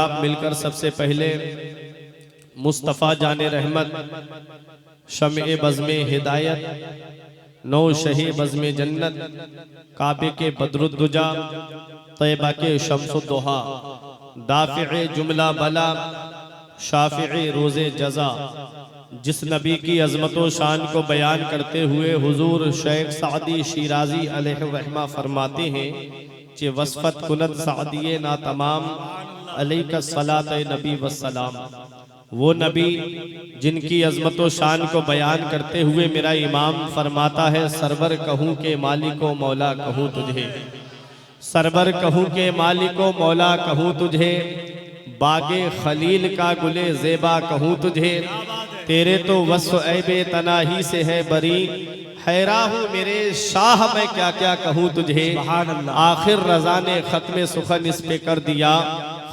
आप मिलकर सबसे पहले मुस्तफ़ा जाने रहमत, शम्ए बज़्मे हिदायत, नौ शहे बज़्मे जन्नत, काबे के बदरुद्दुजा, तैबा के शम्सुद्दुहा, दाफ़िए जुमला बला, शाफ़िए रोज़े जज़ा, जिस नबी की अज़मत व शान को बयान करते हुए हुजूर शेख सादी शिराजी अलैहि रहमा फरमाते हैं कि वस्फत कुनत सादिये ना तमाम अलैका सलात नबी वस्सलाम। वो नबी जिनकी अज़मत व शान को बयान करते हुए मेरा इमाम फरमाता है, सरवर कहूँ के मालिको मौला कहूँ तुझे, सरवर कहूँ के मालिको मौला कहूँ तुझे, बागे खलील का गुले ज़ेबा कहूँ तुझे, तेरे तो वस्फ़ ऐबे तनाही से है बरी, हैरा हूँ मेरे शाह मैं क्या क्या कहूँ तुझे। आखिर रज़ा ने ख़त्म सुखन इस पे कर दिया,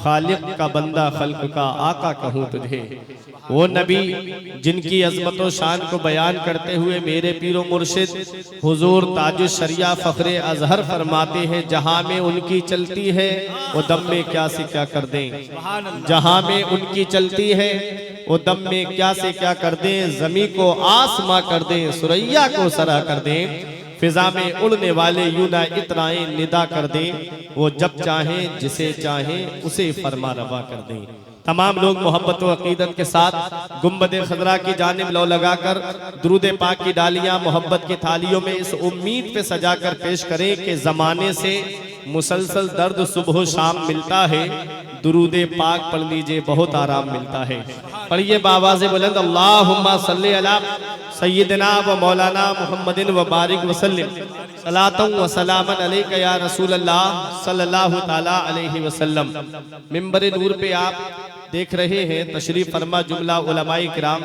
खालिक का बंदा खल्क का आका कहूँ तुझे। वो नबी जिनकी अज़मत व शान को बयान करते हुए मेरे पीरो मुर्शिद हुजूर ताजुश शरिया फ़ख्रे अज़हर फरमाते हैं, जहाँ में उनकी चलती है वो दम में क्या से क्या कर दें, जहाँ में उनकी चलती है वो दम में क्या से क्या कर दें, ज़मी को आसमां कर दें, सुरैया को सरा कर दें, फिजा में उड़ने वाले यूना इतराएं निदा कर दें, वो जब चाहें जिसे चाहें उसे फरमा रवा कर दें। तमाम लोग मोहब्बत व अकीदत के साथ गुम्बद खजरा की जानिब लो लगाकर दुरूद पाक की डालियां मोहब्बत की थालियों में इस उम्मीद पे सजाकर पेश करें कि ज़माने से मुसलसल दर्द सुबह शाम मिलता है, दुरूद पाक पढ़ लीजिए बहुत आराम मिलता है। पढ़िए बावाज़े बुलंद, अल्लाहुम्मा सल्ली अला सय्यिदना व मौलाना मुहम्मदिन व बारिक वसल्लिम सलातन व सलामन अलैका या रसूल अल्लाह सल्लल्लाहु ताला अलैहि वसल्लम। मिंबर नूर पे आप देख रहे हैं तशरीफ फरमा जुमला उलमाए किराम,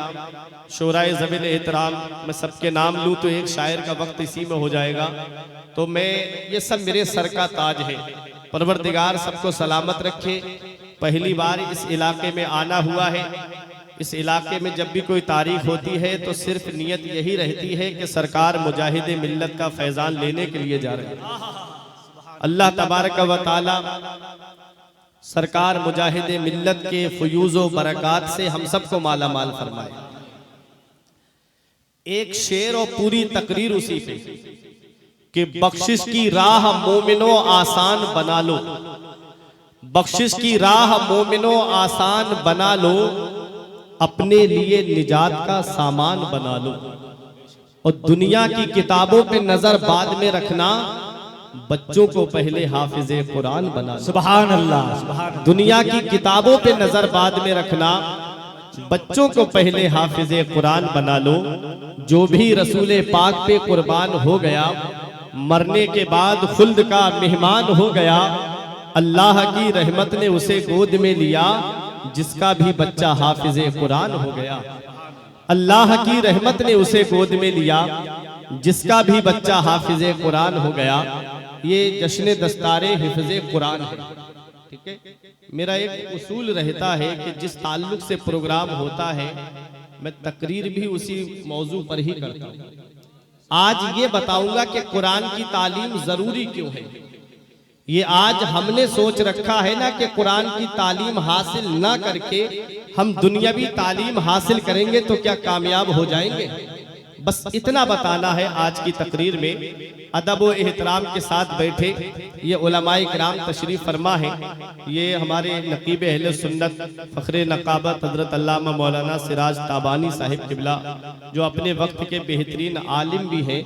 शोराए ज़मीन एहतराम। मैं सबके नाम लूँ तो एक शायर का वक्त इसी में हो जाएगा, तो मैं ये सब मेरे सर का ताज है। परवरदिगार सबको सलामत रखे। पहली बार इस इलाके में आना हुआ है। इस इलाके में जब भी कोई तारीख होती है तो सिर्फ नियत यही रहती है कि सरकार मुजाहिद मिल्लत का फैजान लेने के लिए जा रहे हैं। अल्लाह तबारक व तआला सरकार मुजाहिद मिल्लत के फयूज़ो बरक़ात से हम सबको माला माल फरमाए। एक शेर और पूरी तकरीर उसी पे कि बख्शिश की राह मोमिनो आसान बना लो, बख्शिश की राह मोमिनो आसान बना लो, अपने लिए निजात का सामान बना लो। और दुनिया की किताबों पे नजर बाद में रखना, बच्चों को पहले हाफिज़े कुरान बना लो। सुभान अल्लाह, सुभान। दुनिया की किताबों पे नजर बाद में रखना, बच्चों को पहले हाफिज़े कुरान बना लो। जो भी रसूले पाक पे कुर्बान हो गया, मरने के बाद खुल्द का मेहमान हो गया, अल्लाह की रहमत ने उसे गोद में लिया, जिसका भी बच्चा हाफिज़े कुरान हो गया। अल्लाह की रहमत ने उसे गोद में लिया, जिसका भी बच्चा हाफिज़े कुरान हो गया। ये जश्न दस्तारे हिफ्ज़े कुरान है। ठीक है, मेरा एक उसूल रहता है कि जिस ताल्लुक से प्रोग्राम होता है मैं तकरीर भी उसी मौजू पर ही करता हूँ। आज ये बताऊंगा कि कुरान की तालीम जरूरी क्यों है। ये आज हमने सोच रखा है ना कि कुरान की तालीम हासिल ना करके हम दुनियावी तालीम हासिल करेंगे तो क्या कामयाब हो जाएंगे। बस इतना बताना है आज की तकरीर में। अदब व एहतराम के साथ बैठे ये उलमाए किराम तशरीफ फरमा है। ये हमारे नकीब अहले सुन्नत फ़ख्रे नकाबत हज़रत अल्लामा मौलाना सिराज ताबानी साहिब किबला, जो अपने वक्त के बेहतरीन आलिम भी हैं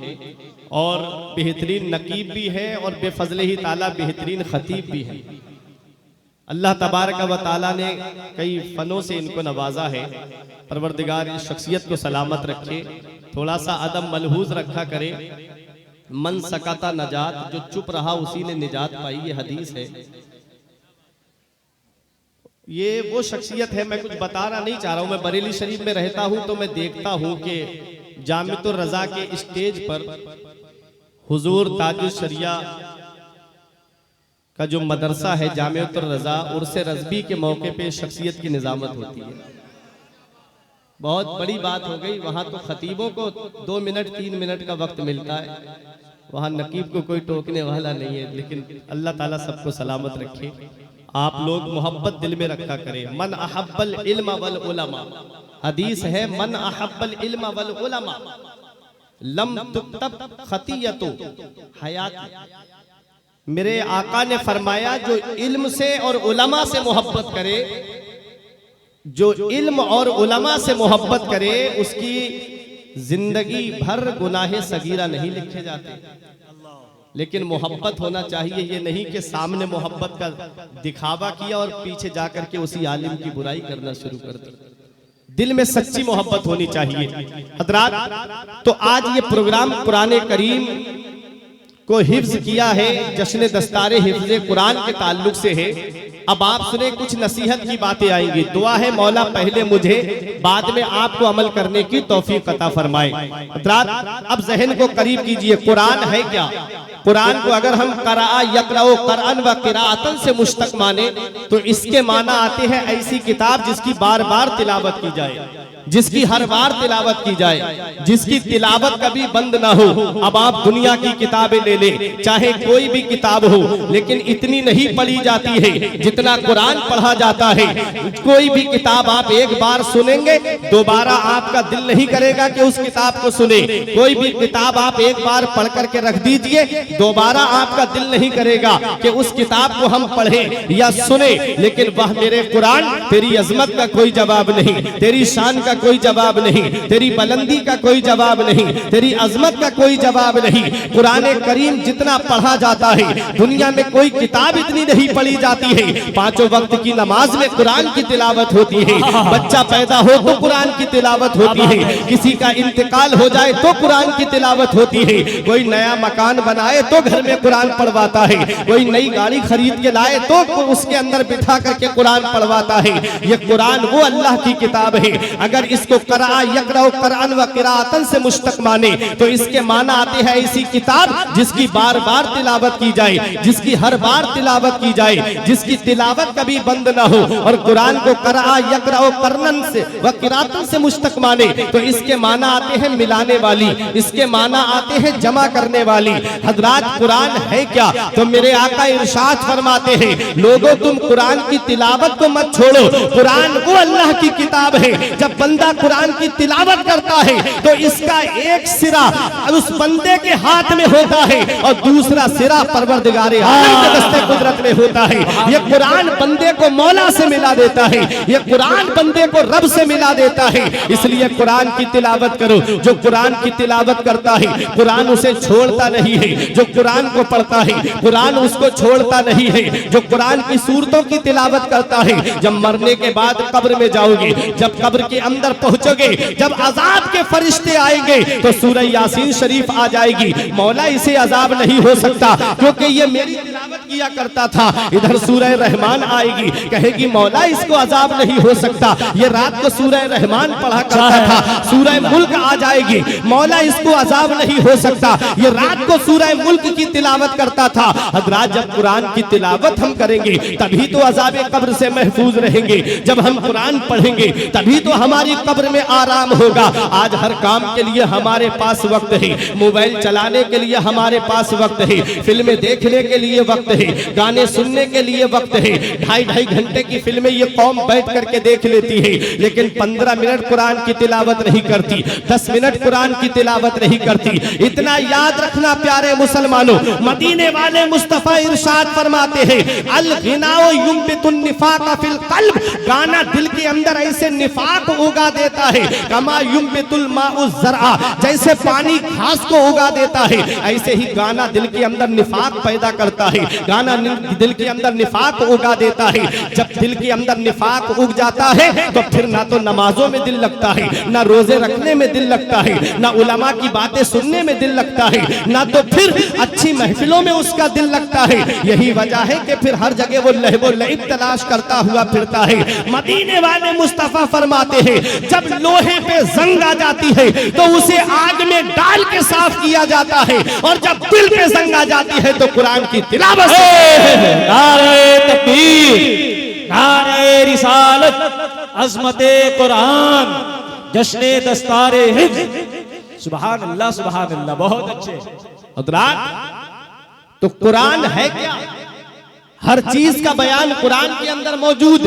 और बेहतरीन नकीब भी है और बेफजले ही ताला बेहतरीन खतीब भी है। अल्लाह तबारक व ताला ने कई फ़नों से इनको नवाजा है। परवरदिगार इस शख्सियत को सलामत रखे। थोड़ा सा अदब मलहूज रखा करे। मन सकता नजात, जो चुप रहा उसी ने निजात पाई, ये हदीस है। ये वो शख्सियत है, मैं कुछ बताना नहीं चाह रहा हूँ। मैं बरेली शरीफ में रहता हूँ तो मैं देखता हूँ कि जामिअतुर रज़ा के स्टेज पर हुजूर ताजुश शरिया का जो मदरसा है जामिअतुर रज़ा, उर्से रज़बी के मौके पे शख्सियत की निज़ामत होती है। बहुत बड़ी बात हो गई। वहाँ तो खतीबों को 2 मिनट 3 मिनट का वक्त मिलता है, वहाँ नकीब को कोई टोकने वाला नहीं है। लेकिन अल्लाह ताला सबको सलामत रखे। आप लोग मोहब्बत दिल में रखा करें। मन अहब्बल इल्म वल उलमा, हदीस है मन अहब्बल इल्म वल उलमा लम तुक्तब खतियतु हयात। मेरे आका ने फरमाया जो इल्म से और उलमा से मोहब्बत करे, जो इल्म और उलमा से मोहब्बत करे उसकी जिंदगी भर गुनाहे सगीरा नहीं लिखे जाते। लेकिन मोहब्बत होना चाहिए, ये नहीं कि सामने मोहब्बत का दिखावा किया और पीछे जाकर के उसी आलिम की बुराई करना शुरू कर दी। दिल में सच्ची मोहब्बत होनी चाहिए हजरात। तो आज ये प्रोग्राम कुरान करीम को हिफ्ज किया है, जश्न दस्तारे हिफ्ज कुरान के ताल्लुक से है। अब आप सुने, कुछ नसीहत की बातें आएंगी। दुआ है मौला पहले मुझे, बाद में आपको अमल करने की तौफीक अता फरमाए। हजरात अब जहन को करीब कीजिए, कुरान है क्या? कुरान को अगर हम करा यकराओ कुरान व किराअतन से मुश्तक माने तो इसके माना आते हैं ऐसी किताब जिसकी बार बार तिलावत की जाए, जिसकी हर बार तिलावत की जाए, जिसकी तिलावत कभी बंद ना हो। अब आप दुनिया की किताबें ले लें, चाहे कोई भी किताब हो, लेकिन इतनी नहीं पढ़ी जाती है जितना कुरान पढ़ा जाता है। कोई भी किताब आप एक बार सुनेंगे, दोबारा आपका दिल नहीं करेगा कि उस किताब को सुने। कोई भी किताब आप एक बार पढ़ करके रख दीजिए, दोबारा आपका दिल नहीं करेगा कि उस किताब को हम पढ़ें या सुने। लेकिन वह मेरे कुरान, तेरी अजमत का कोई जवाब नहीं, तेरी शान का कोई जवाब नहीं, तेरी बुलंदी का कोई जवाब नहीं, तेरी अजमत का कोई जवाब नहीं। कुरान करीम जितना पढ़ा जाता है, दुनिया में कोई किताब इतनी नहीं पढ़ी जाती है। पांचों वक्त की नमाज में कुरान की तिलावत होती है। बच्चा पैदा हो तो कुरान की तिलावत होती है, किसी का इंतकाल हो जाए तो कुरान की तिलावत होती है, कोई नया मकान बनाए तो घर में कुरान पढ़वाता है, कोई नई गाड़ी खरीद के लाए तो उसके अंदर बिठा करके कुरान पढ़वाता है। ये कुरान वो अल्लाह की किताब है। अगर इसको करा यकराओ कुरान व किराअतन से मुश्तक माने तो इसके माना आते हैं ऐसी किताब जिसकी बार बार तिलावत की जाए, जिसकी हर बार तिलावत की जाए, जिसकी तिलावत कभी बंद ना हो। और कुरान को करा यकराओ कुरान से व किराअतन से मुश्तक माने तो इसके माना आते हैं मिलाने वाली, इसके माना आते हैं जमा करने वाली। हजरात कुरान है क्या? तो मेरे आका इरशाद फरमाते हैं, लोगों तुम कुरान की तिलावत को मत छोड़ो, कुरान वो अल्लाह की किताब है। जब बंदा कुरान की तिलावत करता है तो इसका एक सिरा उस बंदे के हाथ में होता है और दूसरा सिरा परवरदिगारे आलम के दस्ते कुदरत में होता है। ये कुरान बंदे को मौला से मिला देता है, ये कुरान बंदे को रब से मिला देता है। इसलिए कुरान की तिलावत करो। जो कुरान की तिलावत करता है कुरान उसे छोड़ता नहीं है, जो कुरान को पढ़ता है कुरान उसको छोड़ता नहीं है। जो कुरान की सूरतों की तिलावत करता है, जब मरने के बाद कब्र में जाओगे, जब कब्र के अंदर पहुंचोगे, जब अजाब के फरिश्ते आएंगे तो सूरह यासीन शरीफ आ जाएगी। मौला इसे अजाब नहीं हो सकता क्योंकि ये मेरी तिलावत किया करता था। इधर सूरह रहमान आएगी, कहेगी मौला इसको अजाब नहीं हो सकता, ये रात को सूरह रहमान पढ़ा करता था। सूरह मुल्क आ जाएगी, मौला इसको अजाब नहीं हो सकता, ये रात को सूरह मुल्क की तिलावत करता था। हजरात जब कुरान की तिलावत हम करेंगे तभी तो अजाब कब्र से महफूज रहेंगे। जब हम कुरान पढ़ेंगे तभी तो हमारी कब्र में आराम होगा। आज हर काम के लिए हमारे पास वक्त है, मोबाइल चलाने के लिए हमारे पास वक्त है, फिल्में देखने के लिए वक्त है, गाने सुनने के लिए वक्त है। 2.5 घंटे की फिल्में ये कौम बैठ करके देख लेती है, लेकिन 15 मिनट कुरान की तिलावत नहीं करती, 10 मिनट कुरान की तिलावत नहीं करती। इतना याद रखना प्यारे मुसलमानों, मदीने वाले मुस्तफा इरशाद फरमाते हैं, अल गिनाओ युम्बितुन निफाक फिल कल्ब, गाना दिल के अंदर ऐसे निफाक उगा देता है, कमा युम्बितुल माउ ज़रआ, जैसे पानी घास को उगा देता है, ऐसे ही गाना दिल के अंदर निफाक पैदा करता है। गाना दिल के अंदर निफाक उगा देता है। जब दिल के अंदर निफाक उग जाता है तो फिर ना तो नमाजों में दिल लगता है, ना रोजे रखने में दिल लगता है, ना उलमा की बातें सुनने में दिल लगता है, ना तो फिर अच्छी महफिलों में उसका दिल लगता है। यही वजह है कि फिर हर जगह वो लहबो लईब तलाश करता हुआ फिरता है। मदीने वाले मुस्तफा फरमाते हैं, जब लोहे पे जंग आ जाती है तो उसे आग में डाल के साफ किया जाता है, और जब दिल पे जंग आ जाती है तो कुरान की तिलावत। नारे तकबीर, नारे रिसालत, अज़मते कुरान, जश्ने दस्तारे हिफ्ज़। सुभान अल्लाह, सुभान अल्लाह, बहुत अच्छे। हजरात तो कुरान है क्या? हर चीज का बयान कुरान के अंदर मौजूद,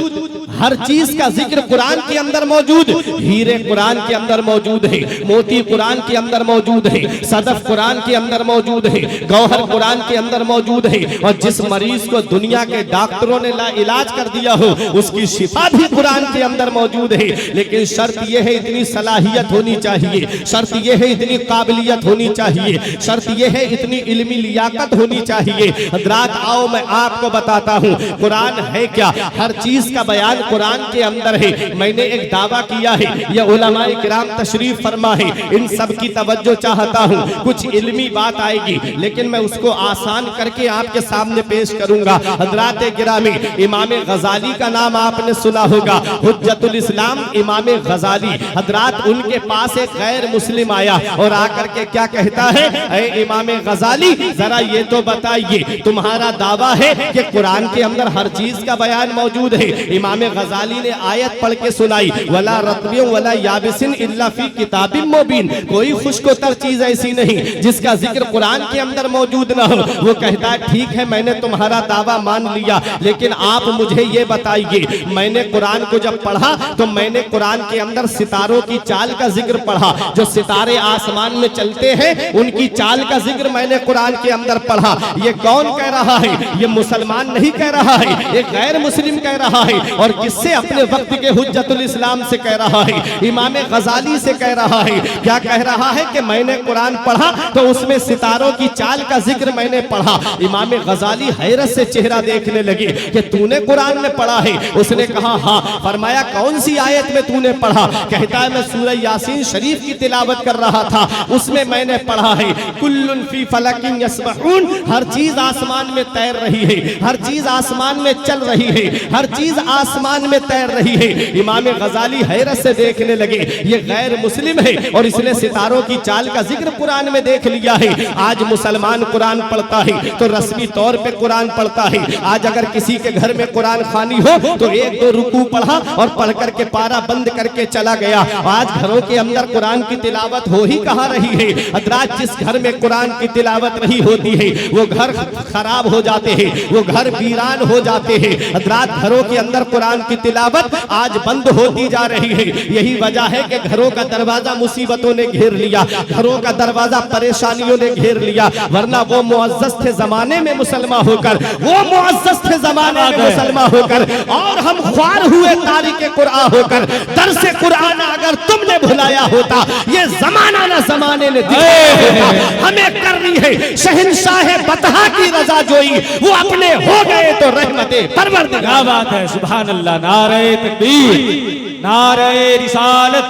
हर चीज का जिक्र कुरान के अंदर मौजूद। हीरे कुरान के अंदर मौजूद है, मोती कुरान के अंदर मौजूद है, सदफ कुरान के अंदर मौजूद है, गौहर कुरान के अंदर मौजूद है। और जिस मरीज को दुनिया के डॉक्टरों ने इलाज कर दिया हो उसकी शिफा भी कुरान के अंदर मौजूद है। लेकिन शर्त यह है इतनी सलाहियत होनी चाहिए, शर्त यह है इतनी काबिलियत होनी चाहिए, शर्त यह है इतनी इल्मी लियाकत होनी चाहिए। हजरात आओ मैं आपको बताता हूँ कुरान है क्या। हर चीज का बयान कुरान के अंदर है। मैंने एक दावा किया है, यह उलमाए किराम तशरीफ फरमा है, इन सब की तवज्जो चाहता हूँ। कुछ इल्मी बात आएगी लेकिन मैं उसको आसान करके आपके सामने पेश करूंगा। हजरात गिरामी, इमाम गजाली का नाम आपने सुना होगा, हुज्जतुल इस्लाम इमाम गजाली। हजरात उनके पास एक गैर मुस्लिम आया और आकर के क्या कहता है, ऐ इमाम गजाली जरा ये तो बताइए तुम्हारा दावा है कि कुरान के अंदर हर चीज का बयान मौजूद है। इमाम गजाली ने आयत पढ़ के सुनाई, वला रत्बिन वला याबिसिन इल्ला फी किताबिम मुबीन। कोई खुश्कोतर चीज ऐसी नहीं जिसका जिक्र कुरान के अंदर मौजूद ना हो। वो कहता है ठीक है मैंने तुम्हारा दावा मान लिया, लेकिन आप मुझे ये बताइए, मैंने कुरान को जब पढ़ा तो मैंने कुरान के अंदर सितारों की चाल का जिक्र पढ़ा। जो सितारे आसमान में चलते हैं उनकी चाल का जिक्र मैंने कुरान के अंदर पढ़ा। ये कौन कह रहा है? ये मुसलमान नहीं कह रहा है, एक गैर मुस्लिम कह रहा है। और किससे? अपने वक्त के हुज्जतुल इस्लाम से कह रहा है, इमाम गजाली से कह रहा है। क्या कह रहा है कि मैंने कुरान पढ़ा तो उसमें सितारों की चाल का जिक्र मैंने पढ़ा। इमाम गजाली हैरत से चेहरा देखने लगे कि तूने कुरान में पढ़ा है? उसने कहा हाँ। फरमाया कौन सी आयत में तूने पढ़ा? कहता है मैं सूरह यासीन शरीफ की तिलावत कर रहा था, उसमें मैंने पढ़ा है कुल्लुन फी फलकिन यस्बहून। हर चीज आसमान में तैर रही है, हर चीज आसमान में चल रही है, हर चीज आसमान में तैर रही है। इमाम गजाली हैरत से देखने लगे ये गैर मुस्लिम है और इसने सितारों की चाल का जिक्र कुरान में देख लिया है। आज मुसलमान कुरान पढ़ता है तो रस्मी तौर पे कुरान पढ़ता है। आज अगर किसी के घर में कुरान खानी हो तो एक दो रुकू पढ़ा और पढ़ करके पारा बंद करके चला गया। आज घरों के अंदर कुरान की तिलावत हो ही कहाँ रही है। हजरात जिस घर में कुरान की तिलावत नहीं होती है वो घर खराब हो जाते हैं, वो घर वीरान हो जाते हैं। हजरात घरों के अंदर कुरान की तिलावत आज बंद होती जा रही है। यही वजह है कि घरों का दरवाजा मुसीबतों ने घेर लिया, घरों का दरवाजा परेशानियों ने घेर लिया। वरना वो मुअज़्ज़ज़ थे जमाने में मुसलमान होकर, वो मुअज़्ज़ज़ थे जमाने में मुसलमान होकर, और हम ख्वार हुए तारीके कुरान होकर। दर्से कुरान अगर तुमने भुलाया होता ये जमाना न जमाने ने दिखाया होता। हमें करनी है शहंशाह बतहा की रजा जोई, वो अपने हो गए तो रहमते परवरदिगार। क्या बात है, सुभान अल्लाह। नारे तकबीर, नारे रिसालत,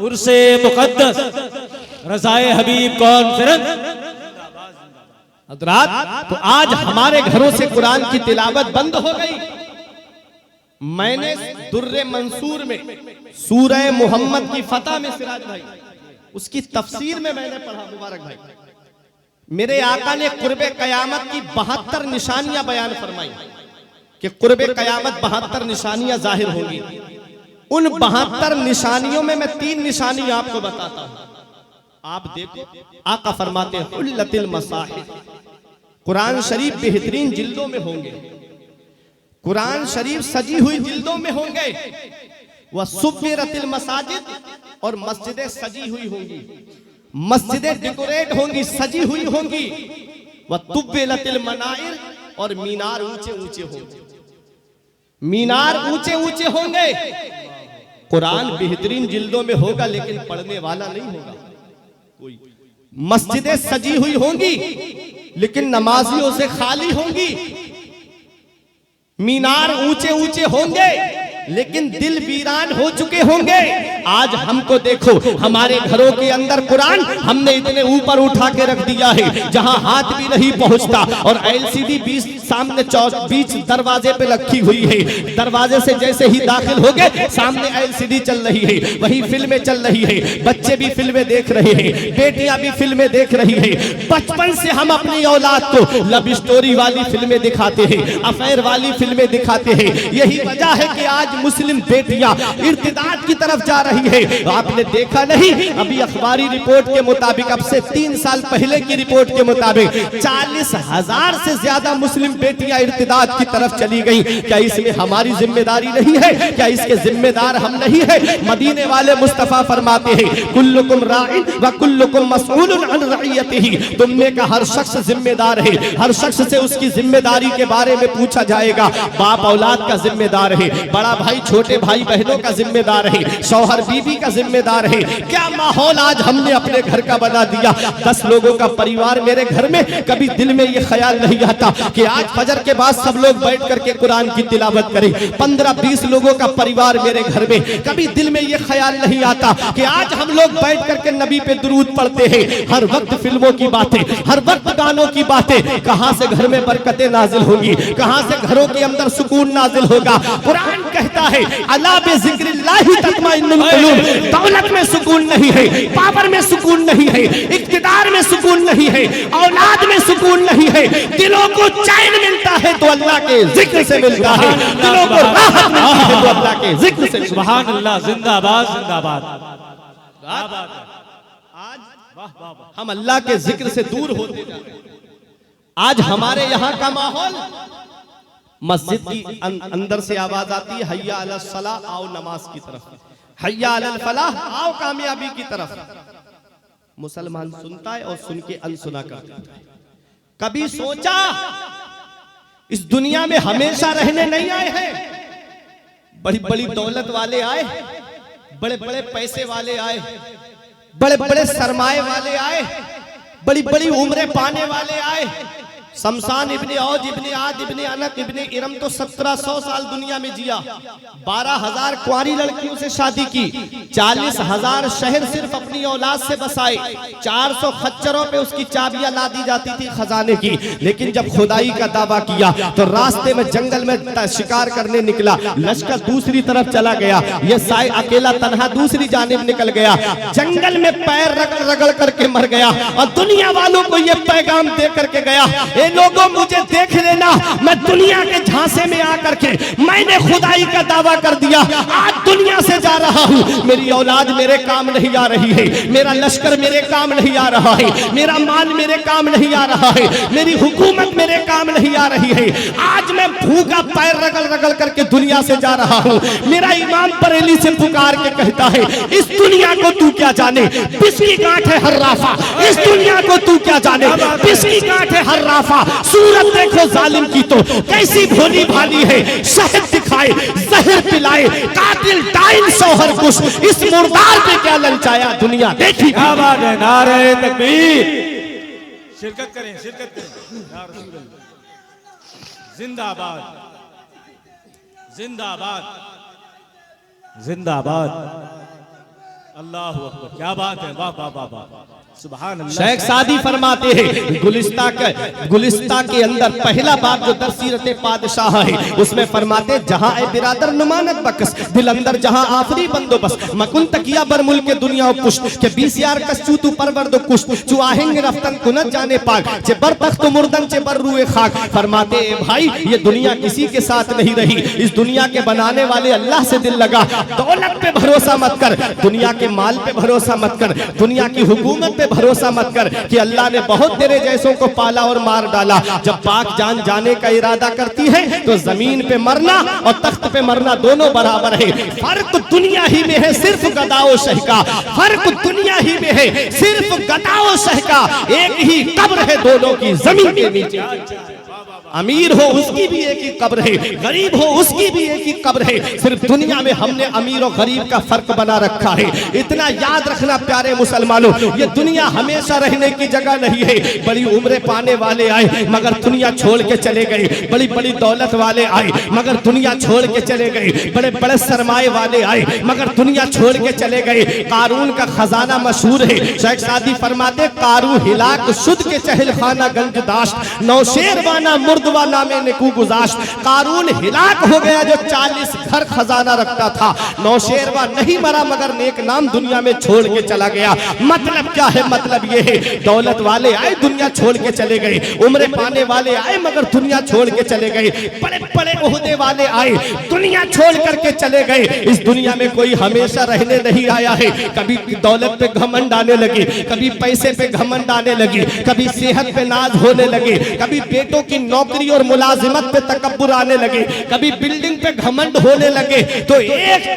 उर्से मुक़द्दस, रज़ाए हबीब कॉन्फ्रेंस। हज़रात तो आज हमारे घरों से कुरान की तिलावत बंद हो गई। मैंने दुर्रे मंसूर में सूरह मोहम्मद की फतह में सिराज भाई उसकी तफसीर में मैंने पढ़ा, मुबारक भाई, मेरे आका ने कुर्बे कयामत की 72 निशानियां बयान फरमाई कि कुर्बे कयामत 72 निशानियां जाहिर होंगी। उन 72 निशानियों में मैं 3 निशानी आपको बताता हूं, आप देखो। आका फरमाते हैं हुल्लतिल मसाहिफ, कुरान शरीफ बेहतरीन जिल्दों में होंगे, कुरान शरीफ सजी हुई जिल्दों में होंगे। वह सुव्विरतिल मसाजिद, और मस्जिदें सजी हुई होंगी, मस्जिदें डेकोरेट होंगी, सजी हुई होंगी। वह तुव्विलतिल मनाइर, और मीनार ऊंचे ऊंचे होंगे, मीनार ऊंचे ऊंचे होंगे। कुरान बेहतरीन जिल्दों में होगा लेकिन पढ़ने वाला नहीं होगा कोई। मस्जिदें सजी हुई होंगी लेकिन नमाजियों से खाली होंगी। मीनार ऊंचे ऊंचे होंगे लेकिन दिल वीरान हो चुके होंगे। आज हमको देखो, हमारे घरों के अंदर कुरान हमने इतने ऊपर उठा के रख दिया है जहां हाथ भी नहीं पहुंचता, और एलसीडी सामने बीच दरवाजे पे रखी हुई है। दरवाजे से जैसे ही दाखिल हो गए सामने एलसीडी चल रही है, वही फिल्में चल रही है, बच्चे भी फिल्में देख रहे हैं, बेटियां भी फिल्में देख रही है। बचपन से हम अपनी औलाद को लव स्टोरी वाली फिल्में दिखाते हैं, अफेयर वाली फिल्में दिखाते हैं। यही वजह है कि आज मुस्लिम बेटियां इर्तिदाद की तरफ जा रही है। आपने देखा नहीं, अभी अखबारी रिपोर्ट के मुताबिक, अब से 3 साल पहले की रिपोर्ट के मुताबिक 40,000 से ज्यादा मुस्लिम बेटियां इर्तिदाद की तरफ चली गई। क्या इसमें हमारी जिम्मेदारी नहीं है? क्या इसके जिम्मेदार हम नहीं है? मदीने वाले मुस्तफा फरमाते हैं, कुल्लुकुम राइन व कुल्लुकुम मसऊलुन अन रइयतिही। तुम में का हर शख्स जिम्मेदार है, हर शख्स से उसकी जिम्मेदारी के बारे में पूछा जाएगा। बाप औलाद का जिम्मेदार है, बड़ा भाई छोटे भाई बहनों का जिम्मेदार है, शौहर बीवी का जिम्मेदार है। क्या माहौल आज हमने अपने घर का बना दिया। 10 लोगों का परिवार मेरे घर में, कभी दिल में ये ख्याल नहीं आता कि आज फजर के बाद सब लोग बैठ करके कुरान की तिलावत करें। 15-20 लोगों का परिवार मेरे घर में, कभी दिल में ये ख्याल नहीं आता कि आज हम लोग बैठ करके नबी पे दुरूद पढ़ते हैं। हर वक्त फिल्मों की बातें, हर वक्त गानों की बातें। कहां से घर में बरकतें नाजिल होंगी, कहां से घरों के अंदर सुकून नाजिल होगा। कुरान कहता है, अला बिज़िक्रिल्लाहि तत्मइन्नुल कुलूब। दौलत में सुकून नहीं है, पावर में सुकून नहीं है, इक्तिदार में सुकून नहीं है, औलाद में सुकून नहीं है। दिलों को चैन मिलता है तो अल्लाह के जिक्र से मिलता है, दिलों को राहत मिलती है तो अल्लाह के जिक्र से। सुभान अल्लाह, जिंदाबाद जिंदाबाद। आज हम अल्लाह के जिक्र से दूर होते जा रहे हैं। आज हमारे यहाँ का माहौल, मस्जिद की अंदर से आवाज आती है, हय्या अलस सलाह, आओ नमाज की तरफ, हय्या अलल फलाह, आओ कामयाबी की तरफ। मुसलमान सुनता है और सुन के अनसुना कर देता है। कभी सोचा इस दुनिया में हमेशा रहने नहीं आए हैं। बड़ी बड़ी दौलत वाले आए, बड़े बड़े पैसे वाले आए, बड़े बड़े सरमाए वाले आए, बड़ी बड़ी उम्रें पाने वाले आए। शमशान इब्ने औज इब्ने आद इब्ने अनक इब्ने इरम तो 1700 साल दुनिया में जिया, 12,000 कुंवारी लड़कियों से शादी की, 40,000 शहर सिर्फ अपनी औलाद से बसाए, 400 खच्चरों पे उसकी चाबियां ला दी जाती थी खजाने की। लेकिन जब खुदाई का दावा किया तो रास्ते में जंगल में शिकार करने निकला, लश्कर दूसरी तरफ चला गया, ये साई अकेला तन्हा दूसरी जानिब निकल गया, जंगल में पैर रगड़ रगड़ करके मर गया और दुनिया वालों को ये पैगाम दे करके गया, ए लोगों मुझे देख लेना, मैं दुनिया के झांसे में आकर के मैंने खुदाई का दावा कर दिया, आज दुनिया से जा रहा हूं। मेरी औलाद मेरे काम नहीं आ रही है, मेरा लश्कर मेरे काम नहीं आ रहा है, मेरा माल मेरे काम नहीं आ रहा है, मेरी हुकूमत मेरे काम नहीं आ रही है। आज मैं भूखा पैर रगड़ रगड़ करके दुनिया से जा रहा हूं। मेरा इमाम बरेली से पुकार के कहता है, इस दुनिया को तू क्या जाने, पिसकी गांठ है हर्राफा, इस दुनिया को तू क्या जाने, पिसकी गांठ है हर्राफा। सूरत देखो जालिम की तो कैसी भोली भाली है, शहद दिखाए जहर पिलाए, कातिल डाइन शौहर कुश, इस मुर्दार पे क्या ललचाया दुनिया देखी। क्या बात है, नारे तकबीर। शिरकत करें, शिरकत करें। या रसूल अल्लाह, जिंदाबाद जिंदाबाद जिंदाबाद। अल्लाह हू अकबर, क्या बात है, वाह वाह वाह वाह, सुभान अल्लाह। शेख सादी फरमाते हैं, गुलिस्ता के अंदर पहला बाब जो दर सीरत पादशाह है उसमें फरमाते, जहां ए बिरादर नुमानत बकस, दिल अंदर जहां आफरी बंदोबस्त, मकुन तकिया बर मुल्क दुनिया पुष्ट के 20 यार कस्चू तू परवर दो कुश्त, चुआहेंगे रफ्तन कुनत जाने पाक, चे बर तख्त मुर्दन चे बर रूए खाक। फरमाते भाई ये दुनिया किसी के साथ नहीं रही, इस दुनिया के बनाने वाले अल्लाह से दिल लगा। दौलत पे भरोसा मत कर, दुनिया के माल पे भरोसा मत कर, दुनिया की हुकूमत पे भरोसा मत कर कि अल्लाह ने बहुत तेरे जैसों को पाला और मार डाला। जब पाक जान जाने का इरादा करती है तो जमीन पे मरना और तख्त पे मरना दोनों बराबर है। फर्क दुनिया ही में है सिर्फ गदाओ शह का, फर्क दुनिया ही में है सिर्फ गदाओ शह का, एक ही कब्र है दोनों की जमीन के नीचे। अमीर हो उसकी भी एक ही कब्र है, गरीब हो उसकी भी एक ही कब्र है। सिर्फ दुनिया में हमने अमीर और गरीब का फर्क बना रखा है। इतना याद रखना प्यारे मुसलमानों, ये दुनिया हमेशा रहने की जगह नहीं है। बड़ी उम्रें पाने वाले आए मगर दुनिया छोड़ के चले गए, बड़ी बड़ी दौलत वाले आए मगर दुनिया छोड़ के चले गए, बड़े बड़े सरमाए वाले आए मगर दुनिया छोड़ के चले गए। कारून का खजाना मशहूर है, शेख सादी फरमाते, कारू हिलाक शुद्ध के चहल खाना गंज दाश्त, नौशेरवाना मुर्द मर्दवा नामे नेकू गुजाश्त। कारून हिलाक हो गया जो 40 घर खजाना रखता था। नौशेरवा नहीं मरा मगर नेक नाम दुनिया में छोड़ के चला गया। मतलब क्या है? मतलब ये है दौलत वाले आए दुनिया छोड़ के चले गए, उम्र पाने वाले आए मगर दुनिया छोड़ के चले गए, बड़े बड़े ओहदे वाले आए दुनिया छोड़ करके चले गए। इस दुनिया में कोई हमेशा रहने नहीं आया है। कभी दौलत पे घमंड आने लगी, कभी पैसे पे घमंड आने लगी, कभी सेहत पे नाज होने लगे, कभी बेटों की नौकरी और मुलाजिमत पे तकब्बुर आने लगे, कभी बिल्डिंग पे घमंड होने लगे। तो एक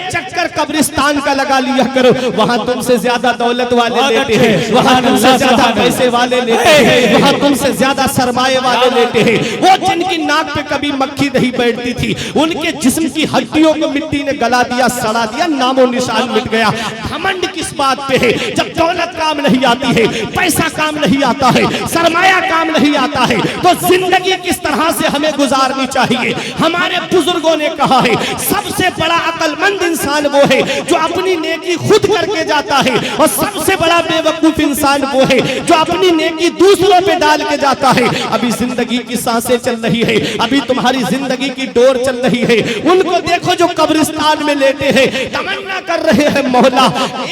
चक्कर कब्रिस्तान का लगा लिया करो। वहां तुमसे ज्यादा दौलत वाले लेते हैं, वहां तुमसे ज्यादा पैसे वाले लेते हैं, वहां तुमसे ज्यादा सरमाए वाले लेते हैं। वो जिनकी नाक पे कभी मक्खी नहीं बैठती थी, उनके जिस्म की हड्डियों को मिट्टी ने गला दिया, सड़ा दिया, नामो निशान मिट गया। घमंड किस बात पे है? जब दौलत काम नहीं आती है, पैसा काम नहीं आता है, सरमाया काम नहीं आता है, तो जिंदगी किस तरह से हमें गुजारनी चाहिए? हमारे बुजुर्गों ने कहा है सबसे बड़ा अक्लमंद इंसान वो है जो अपनी नेकी खुद करके जाता है, और सबसे बड़ा बेवकूफ इंसान वो है जो अपनी नेकी दूसरों पे डाल के जाता है। अभी जिंदगी की सांसें चल रही है, अभी तुम्हारी जिंदगी की डोर चल रही है। उनको देखो जो कब्रिस्तान में लेटे हैं, तमन्ना कर रहे हैं मौला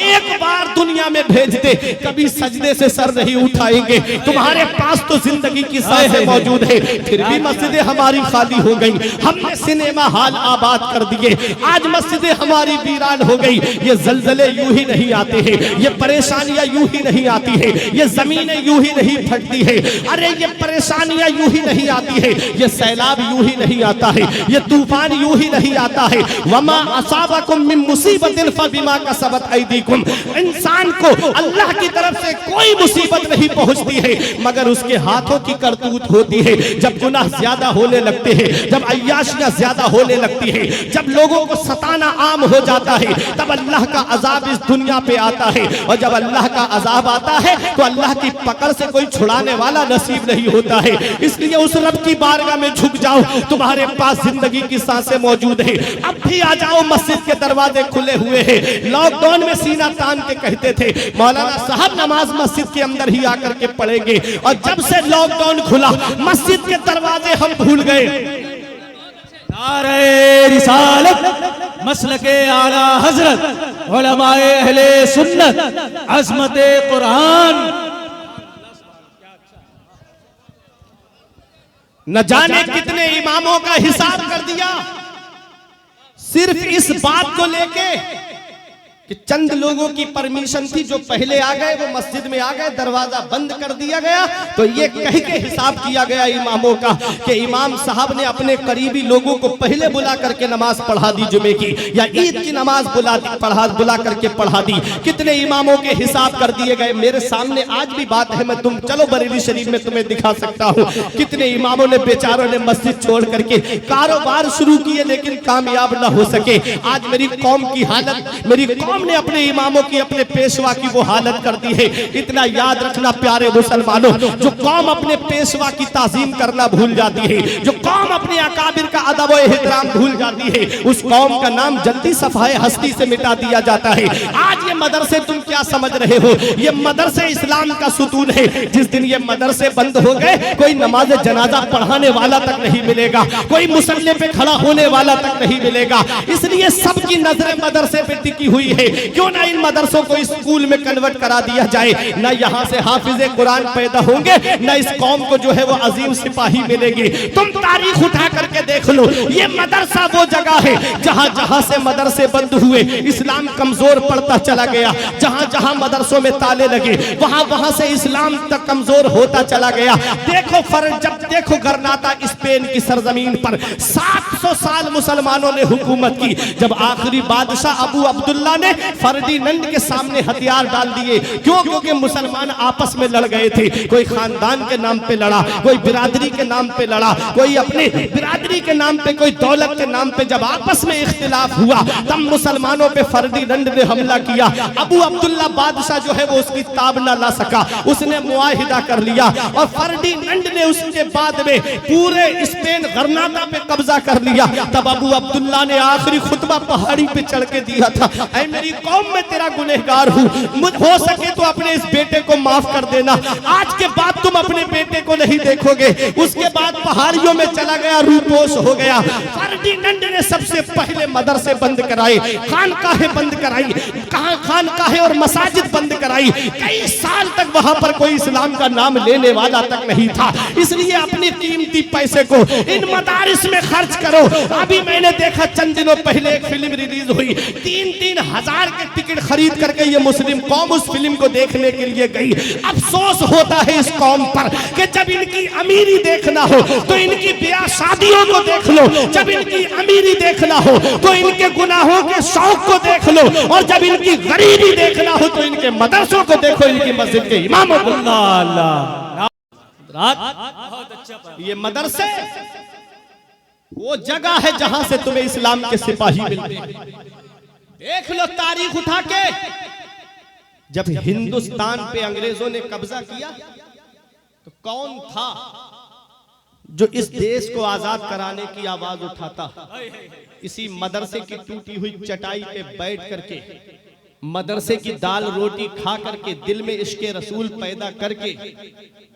एक बार दुनिया में भेज दे, कभी सजदे से सर नहीं उठाएंगे। तुम्हारे पास तो जिंदगी की सांसें मौजूद है, फिर भी मस्जिदें हमारी खाली हो गई। हमने सिनेमा हॉल आबाद कर दिए, आज मस्जिदें हमारी वीरान हो गई। ये जलजले यूं ही नहीं आते हैं, ये परेशानियां यूं ही नहीं आती है, ये जमीनें यूं ही नहीं फटती है। अरे ये परेशानियां यूं ही नहीं आती है, ये सैलाब यूं ही नहीं आता है, ये तूफान यूं ही नहीं आता है। वमा असाबकुम मिन मुसीबतिन फबिमा कसबत ऐदीकुम। इंसान को अल्लाह की तरफ से कोई मुसीबत नहीं पहुंचती है मगर उसके हाथों की करतूत होती है। जब गुनाह ज्यादा होने लगते हैं, जब अय्याशियां ज्यादा होने लगती है, जब लोगों को सताना आम हो जाता है, तब अल्लाह का अजाब इस दुनिया पे आता है। और जब अल्लाह का अजाब आता है तो अल्लाह की पकड़ से कोई छुड़ाने वाला नसीब नहीं होता है। इसलिए उस रब की बारगाह में झुक जाओ, तुम्हारे पास जिंदगी की सांसें मौजूद है। अब भी आ जाओ, मस्जिद के दरवाजे खुले हुए हैं। लॉकडाउन में सीना तान के कहते थे मौलाना साहब नमाज मस्जिद के अंदर ही आकर के पढ़ेंगे, और जब से लॉकडाउन खुला मस्जिद के दरवाजे हम भूल गए। नारे रिसालत, मसलके आला हजरत, उलमाए अहले सुन्नत, अज़मते कुरान। न जाने कितने इमामों का हिसाब कर दिया सिर्फ इस बात को लेके कि चंद लोगों की परमिशन थी जो पहले आ गए, वो मस्जिद में आ गए, दरवाजा बंद कर दिया गया। तो ये कह के हिसाब किया गया इमामों का कि इमाम साहब ने अपने करीबी लोगों को पहले बुला करके नमाज पढ़ा दी, जुमे की या ईद की नमाज बुला करके पढ़ा दी। कितने इमामों के हिसाब कर दिए गए मेरे सामने आज भी बात है। मैं तुम चलो बरेली शरीफ में तुम्हें दिखा सकता हूँ कितने इमामों ने बेचारों ने मस्जिद छोड़ करके कारोबार शुरू किए लेकिन कामयाब न हो सके। आज मेरी कौम की हालत, मेरी हमने अपने इमामों की, अपने पेशवा की वो हालत कर दी है। इतना याद रखना प्यारे मुसलमानों, जो कौम अपने पेशवा की ताजीम करना भूल जाती है, जो कौम अपने अकाबिर का अदब और एहतराम भूल जाती है, उस कौम का नाम जल्दी सफाए हस्ती से मिटा दिया जाता है। आज ये मदरसे तुम क्या समझ रहे हो? ये मदरसे इस्लाम का सुतून है। जिस दिन ये मदरसे बंद हो गए, कोई नमाज जनाजा पढ़ाने वाला तक नहीं मिलेगा, कोई मुसल्ले पे खड़ा होने वाला तक नहीं मिलेगा। इसलिए सबकी नजरें मदरसे पे टिकी हुई है। क्यों ना इन मदरसों को स्कूल में कन्वर्ट करा दिया जाए। ना यहाँ से हाफिजे कुरान पैदा होंगे, ना इस कौम को जो है वो अजीम सिपाही मिलेगी। तुम तारीख उठा करके देख लो, ये मदरसा वो जगह है जहाँ जहाँ से मदरसे बंद हुए इस्लाम कमजोर पड़ता चला गया। जहाँ जहाँ मदरसों में ताले लगे वहाँ वहाँ से इस्लाम तक कमजोर होता चला गया। देखो जब देखो गरनाता स्पेन की सरजमीन पर 700 साल मुसलमानों ने हुकूमत की। जब आखिरी बादशाह अबू अब्दुल्ला ने फर्डिनेंड के सामने हथियार डाल दिए, क्यों? क्योंकि मुसलमान आपस में लड़ गए थे। कोई खानदान के नाम पे लड़ा, कोई बिरादरी के नाम पे लड़ा, कोई अपने बिरादरी के नाम पे, कोई दौलत के नाम पे। जब आपस में इख्तिलाफ हुआ तब मुसलमानों पे फर्डिनेंड ने हमला किया। अबू अब्दुल्ला बादशाह जो है वो उसकी ताब ना ला सका, उसने मुआहिदा कर लिया और फर्डिनेंड ने उसके बाद में पूरे स्पेन गरनाता पे कब्जा कर लिया। तब अबू अब्दुल्ला ने आखिरी खुतबा पहाड़ी पे चढ़ के दिया था। ऐ मेरी तेरी कौम में तेरा गुनहगार हूँ, हो सके तो अपने इस बेटे को माफ कर देना। आज के बाद तुम अपने बेटे को नहीं देखोगे। उसके बाद पहाड़ियों में चला गया, रूपोश हो गया। फर्डिनेंड ने सबसे पहले मदरसे बंद कराए, खानकाहें बंद कराई, खानकाहें और मसाजिद बंद कराई। कई साल तक वहां पर कोई इस्लाम का नाम लेने वाला तक नहीं था। इसलिए अपनी कीमती पैसे को इन मदारिस में खर्च करो। अभी मैंने देखा चंद दिनों पहले एक फिल्म रिलीज हुई, 3-3 हजार के टिकट खरीद करके ये मुस्लिम कौम उस फिल्म को देखने के लिए गई। अफसोस होता है इस कौम पर कि जब इनकी अमीरी देखना हो तो इनकी ब्याह शादियों को देख लो, जब इनकी अमीरी देखना हो तो इनके गुनाहों के शौक को देख लो, और जब इनकी गरीबी देखना हो तो इनके मदरसों को देखो, इनकी मस्जिद के इमामों को। ये मदरसे वो जगह है जहां से तुम्हें इस्लाम के सिपाही मिलते हैं। देख लो तारीख उठा के, जब हिंदुस्तान पे अंग्रेजों ने कब्जा किया तो कौन था जो इस देश को आजाद कराने की आवाज उठाता? इसी मदरसे की टूटी हुई चटाई पे बैठ करके, मदरसे की दाल रोटी खा करके, दिल में इश्क़े रसूल पैदा करके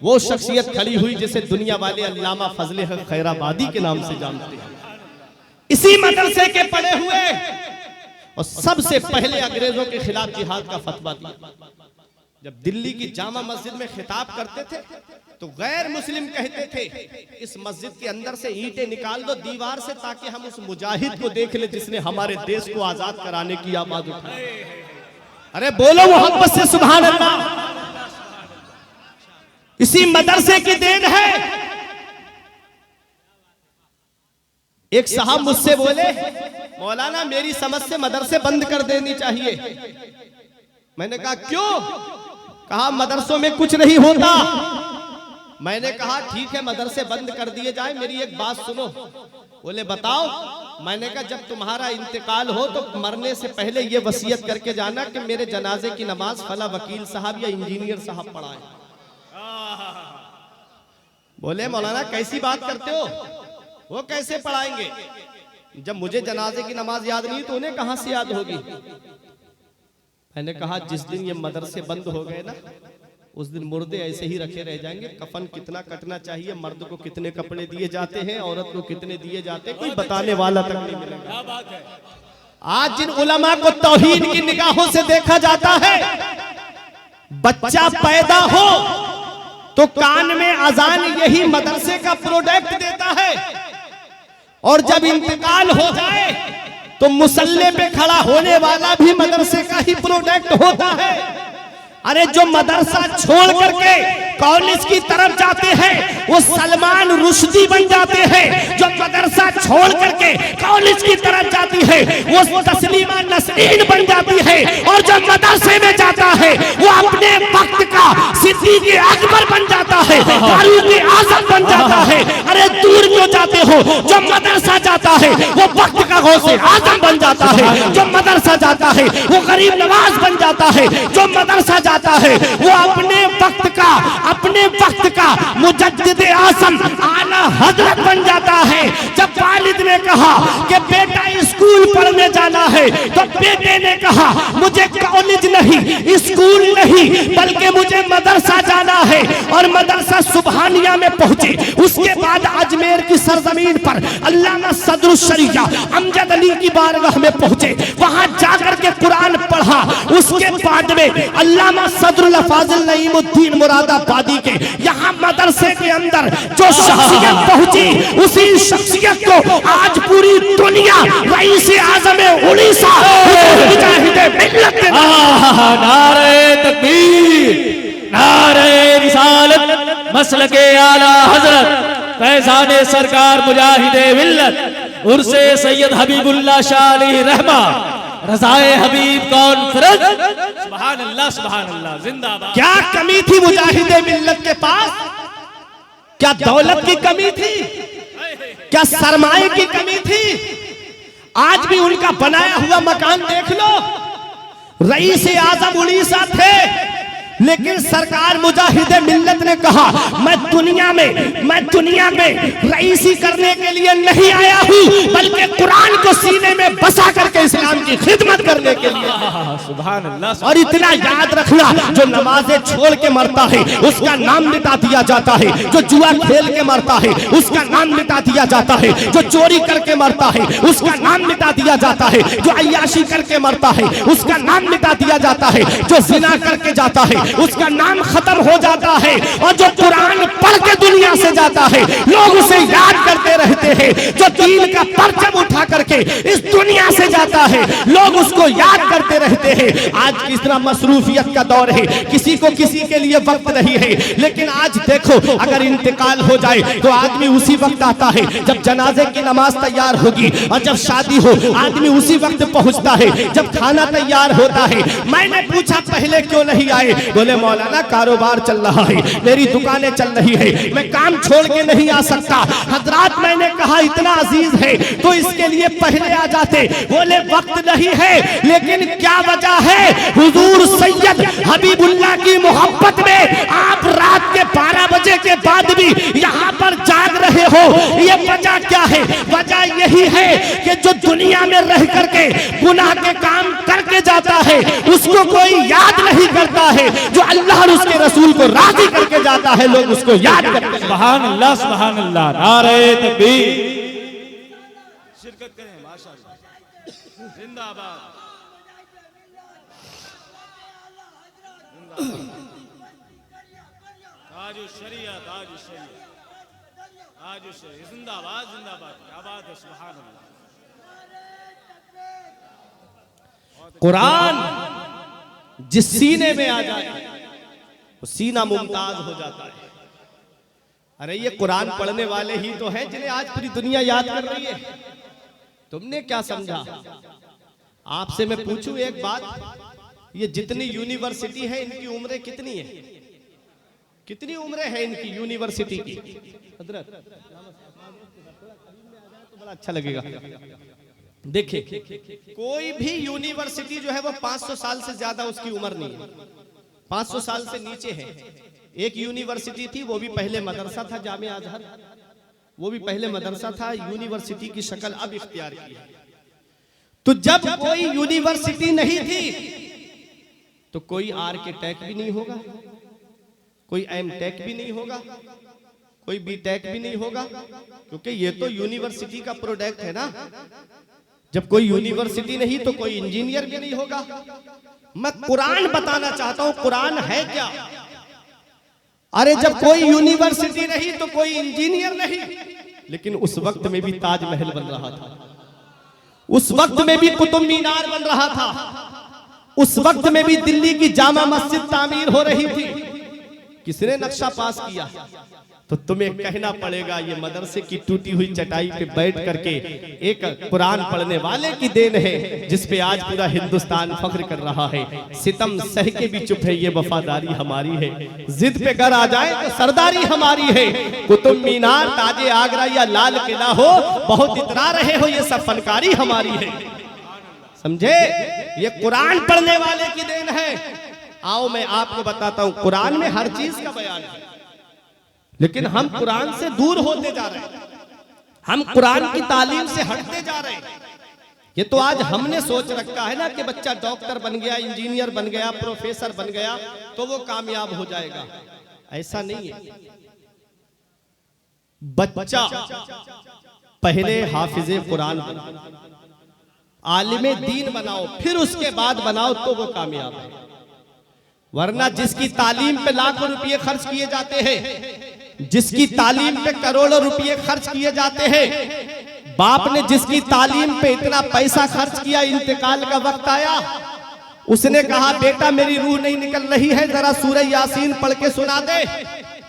वो शख्सियत खड़ी हुई जिसे दुनिया वाले अल्लामा फजले हक खैराबादी के नाम से जानते हैं। इसी मदरसे के पढ़े हुए और सबसे पहले अंग्रेजों के खिलाफ जिहाद का फतवा दिया। जब दिल्ली की जामा मस्जिद में खिताब करते थे तो गैर मुस्लिम कहते थे इस मस्जिद के अंदर से ईंटें निकाल दो दीवार से, ताकि हम उस मुजाहिद को देख ले जिसने हमारे देश को आजाद कराने की आवाज उठाई। अरे बोलो मोहब्बत से सुभान अल्लाह। इसी मदरसे की देन है। एक साहब मुझसे बोले, मौलाना मेरी समझ से मदरसे बंद कर देनी चाहिए। मैंने कहा क्यों? कहा मदरसों में कुछ नहीं होता। मैंने कहा ठीक है मदरसे बंद कर दिए जाए, मेरी एक बात सुनो। बोले बताओ। मैंने कहा जब तुम्हारा इंतकाल हो तो मरने से पहले ये वसीयत करके जाना कि मेरे जनाजे की नमाज फला वकील साहब या इंजीनियर साहब पढ़ाएं। बोले मौलाना कैसी बात करते हो, वो कैसे पढ़ाएंगे? जब मुझे जनाजे की नमाज याद नहीं तो उन्हें कहां से याद होगी? मैंने कहा जिस दिन ये मदरसे बंद हो गए ना, उस दिन मुर्दे ऐसे ही रखे रह जाएंगे। कफन कितना कटना चाहिए, मर्द को कितने कपड़े दिए जाते हैं, औरत को कितने दिए जाते हैं, कोई बताने वाला तक नहीं मिलेगा। क्या बात है? आज जिन उलमा को तौहीद की निगाहों से देखा जाता है, बच्चा पैदा हो तो कान में अजान यही मदरसे का प्रोडक्ट देता है, और जब इंतकाल हो जाए तो मुसल्ले पे खड़ा होने वाला भी मदरसे का ही प्रोडक्ट होता है। अरे जो मदरसा छोड़ करके कॉलेज की तरफ जाते हैं वो सलमान रुश्दी बन जाते हैं। जो मदरसा छोड़ करके कॉलेज की तरफ जाती है वो तस्लीमा नसरीन बन जाती है, और जो मदरसे में जाता है वो अपने वक्त का सिद्दीक़ अकबर बन जाता है, फारूक आज़म बन जाता है। अरे दूर क्यों जाते हो? जो मदरसा जाता है वो वक्त का गौसे आज़म बन जाता है, जो मदरसा जाता है वो गरीब नवाज बन जाता है, जो मदरसा जाता है वो अपने वक्त का मुजद्दिद आज़म आला हजरत बन जाता है। जब वालिद ने कहा कि बेटा स्कूल पढ़ने जाना है तो बेटे ने कहा मुझे कॉलेज नहीं, स्कूल नहीं, बल्कि मुझे मदरसा जाना है। और मदरसा सुबहानिया में पहुंचे। उसके बाद अजमेर की सरजमीन पर अल्लामा सदरुल शरिया अमजद अली की बारगाह में पहुंचे, वहां जाकर के कुरान पढ़ा। उसके बाद में अल्लामा सदरुल फाजिल नईमुद्दीन मुरादाबादी के यहाँ मदरसे के अंदर जो शख्सियत पहुंची, उसी शख्सियत को आज पूरी दुनिया रईस आज़म उड़ीसा मुजाहिदे मिल्लत नारे तकबीर, नारे रिसालत, मसलके आला हजरत फैज़ाने सरकार मुजाहिदे मिल्लत उर्से सैयद हबीबुल्लाह शाह अलैहि रहमा रज़ाए हबीब कॉन्फ्रेंस। सुभान अल्लाह, सुभान अल्लाह, जिंदाबाद। क्या कमी थी मुजाहिदे मिल्लत के पास? क्या दौलत की कमी थी? क्या सरमाए की कमी थी? आज भी उनका बनाया हुआ मकान देख लो। रईस आज़म उड़ीसा थे, लेकिन सरकार मुजाहिदे मिल्लत ने कहा मैं दुनिया में रईसी करने के लिए नहीं आया हूँ, बल्कि कुरान को सीने में बसा करके इस्लाम की खिदमत करने के लिए। सुभान अल्लाह। और इतना याद रखना, जो नमाजें छोड़ के मरता है उसका नाम मिटा दिया जाता है, जो जुआ खेल के मरता है उसका नाम मिटा दिया जाता है, जो चोरी करके मरता है उसका नाम मिटा दिया जाता है, जो अय्याशी करके मरता है उसका नाम मिटा दिया जाता है, जो जिना करके जाता है उसका नाम खत्म हो जाता है, और जो कुरान पढ़ के दुनिया से जाता है लोग उसे याद करते रहते हैं। जो दीन का परचम उठा करके इस दुनिया से जाता है लोग उसको याद करते रहते हैं। आज किस तरह मसरूफियत का दौर है, किसी को किसी के लिए वक्त नहीं है, लेकिन आज देखो अगर इंतकाल हो जाए तो आदमी उसी वक्त आता है जब जनाजे की नमाज तैयार होगी, और जब शादी हो आदमी उसी वक्त पहुंचता है जब खाना तैयार होता है। मैंने पूछा पहले क्यों नहीं आए? बोले मौलाना कारोबार चल रहा है, मेरी दुकानें चल रही है, मैं काम छोड़ के नहीं आ सकता। हजरात मैंने कहा इतना अजीज है तो इसके लिए पहले आ जाते। बोले वक्त नहीं है, लेकिन क्या वजह है? हुजूर सैयद हबीबुल्लाह की मोहब्बत में आप रात के 12 बजे के बाद भी यहाँ पर जाग रहे हो। ये वजह क्या है? वजह यही है कि जो दुनिया में रह करके गुनाह के काम करके जाता है उसको कोई याद नहीं करता है, जो अल्लाह और उसके रसूल को राजी करके जाता है लोग उसको याद करते हैं। सुभान अल्लाह, सुभान अल्लाह, नारे तकबीर। शिरकत करें माशाअल्लाह, जिंदाबाद। ताजु शरीयत, ताजु शरीयत, ताजु शरीयत, जिंदाबाद जिंदाबाद। क्या बात है, सुभान अल्लाह। कुरान जिस सीने में आ जाए वो सीना मुमताज हो जाता है। अरे ये कुरान पढ़ने वाले ही तो हैं जिन्हें आज पूरी दुनिया याद कर रही है। तुमने क्या समझा? आपसे मैं पूछूं एक बात, ये जितनी यूनिवर्सिटी है इनकी उम्रें कितनी है? कितनी उम्रें हैं इनकी यूनिवर्सिटी की? हजरत तो बड़ा अच्छा लगेगा। देखिए कोई भी यूनिवर्सिटी जो है वो 500 साल से ज्यादा उसकी उम्र नहीं है, 500 साल से नीचे है। एक यूनिवर्सिटी थी, वो भी पहले मदरसा था, जामिया अजहर, वो भी पहले मदरसा था, यूनिवर्सिटी की शक्ल अब इख्तियार की है। तो जब कोई यूनिवर्सिटी नहीं थी तो कोई आर्किटेक्ट भी नहीं होगा, कोई एमटेक भी नहीं होगा, कोई बीटेक भी नहीं होगा, क्योंकि ये तो यूनिवर्सिटी का प्रोडक्ट है ना। जब कोई यूनिवर्सिटी नहीं तो कोई इंजीनियर भी नहीं होगा। मैं कुरान बताना चाहता हूं कुरान है क्या। अरे जब कोई यूनिवर्सिटी नहीं तो कोई इंजीनियर नहीं, लेकिन उस वक्त में भी ताजमहल बन रहा था, उस वक्त में भी कुतुब मीनार बन रहा था, उस वक्त में भी दिल्ली की जामा मस्जिद तामीर हो रही थी। किसने नक्शा पास किया? तो तुम्हें कहना पड़ेगा ये मदरसे की टूटी हुई चटाई पे बैठ करके एक कुरान पढ़ने वाले की देन है, जिस पे आज पूरा हिंदुस्तान फख्र कर रहा है। सितम सह के भी चुप है, ये वफादारी हमारी है। जिद पे घर आ जाए तो सरदारी हमारी है। कुतुब मीनार, ताजे आगरा या लाल किला हो, बहुत इतरा रहे हो, ये सब फनकारी हमारी है। समझे? ये कुरान पढ़ने वाले की देन है। आओ मैं आपको बताता हूं, कुरान में हर चीज का बयान है, लेकिन हम कुरान से दूर होते जा रहे हैं, हम कुरान की तालीम से हटते जा रहे हैं। ये तो आज हमने सोच रखा है ना कि बच्चा डॉक्टर बन गया, इंजीनियर बन गया, प्रोफेसर बन गया तो वो कामयाब हो जाएगा। ऐसा नहीं है। बच्चा पहले हाफिजे कुरान बनाओ, आलिमे दीन बनाओ, फिर उसके बाद बनाओ तो वो कामयाब है। वरना जिसकी तालीम पे लाखों रुपए खर्च किए जाते हैं, जिसकी तालीम पे करोड़ों रुपए खर्च किए जाते हैं, बाप ने जिसकी तालीम पे इतना पैसा खर्च किया, इंतकाल का वक्त आया, उसने कहा बेटा मेरी रूह नहीं निकल रही है, जरा सूरह यासीन पढ़ के सुना दे।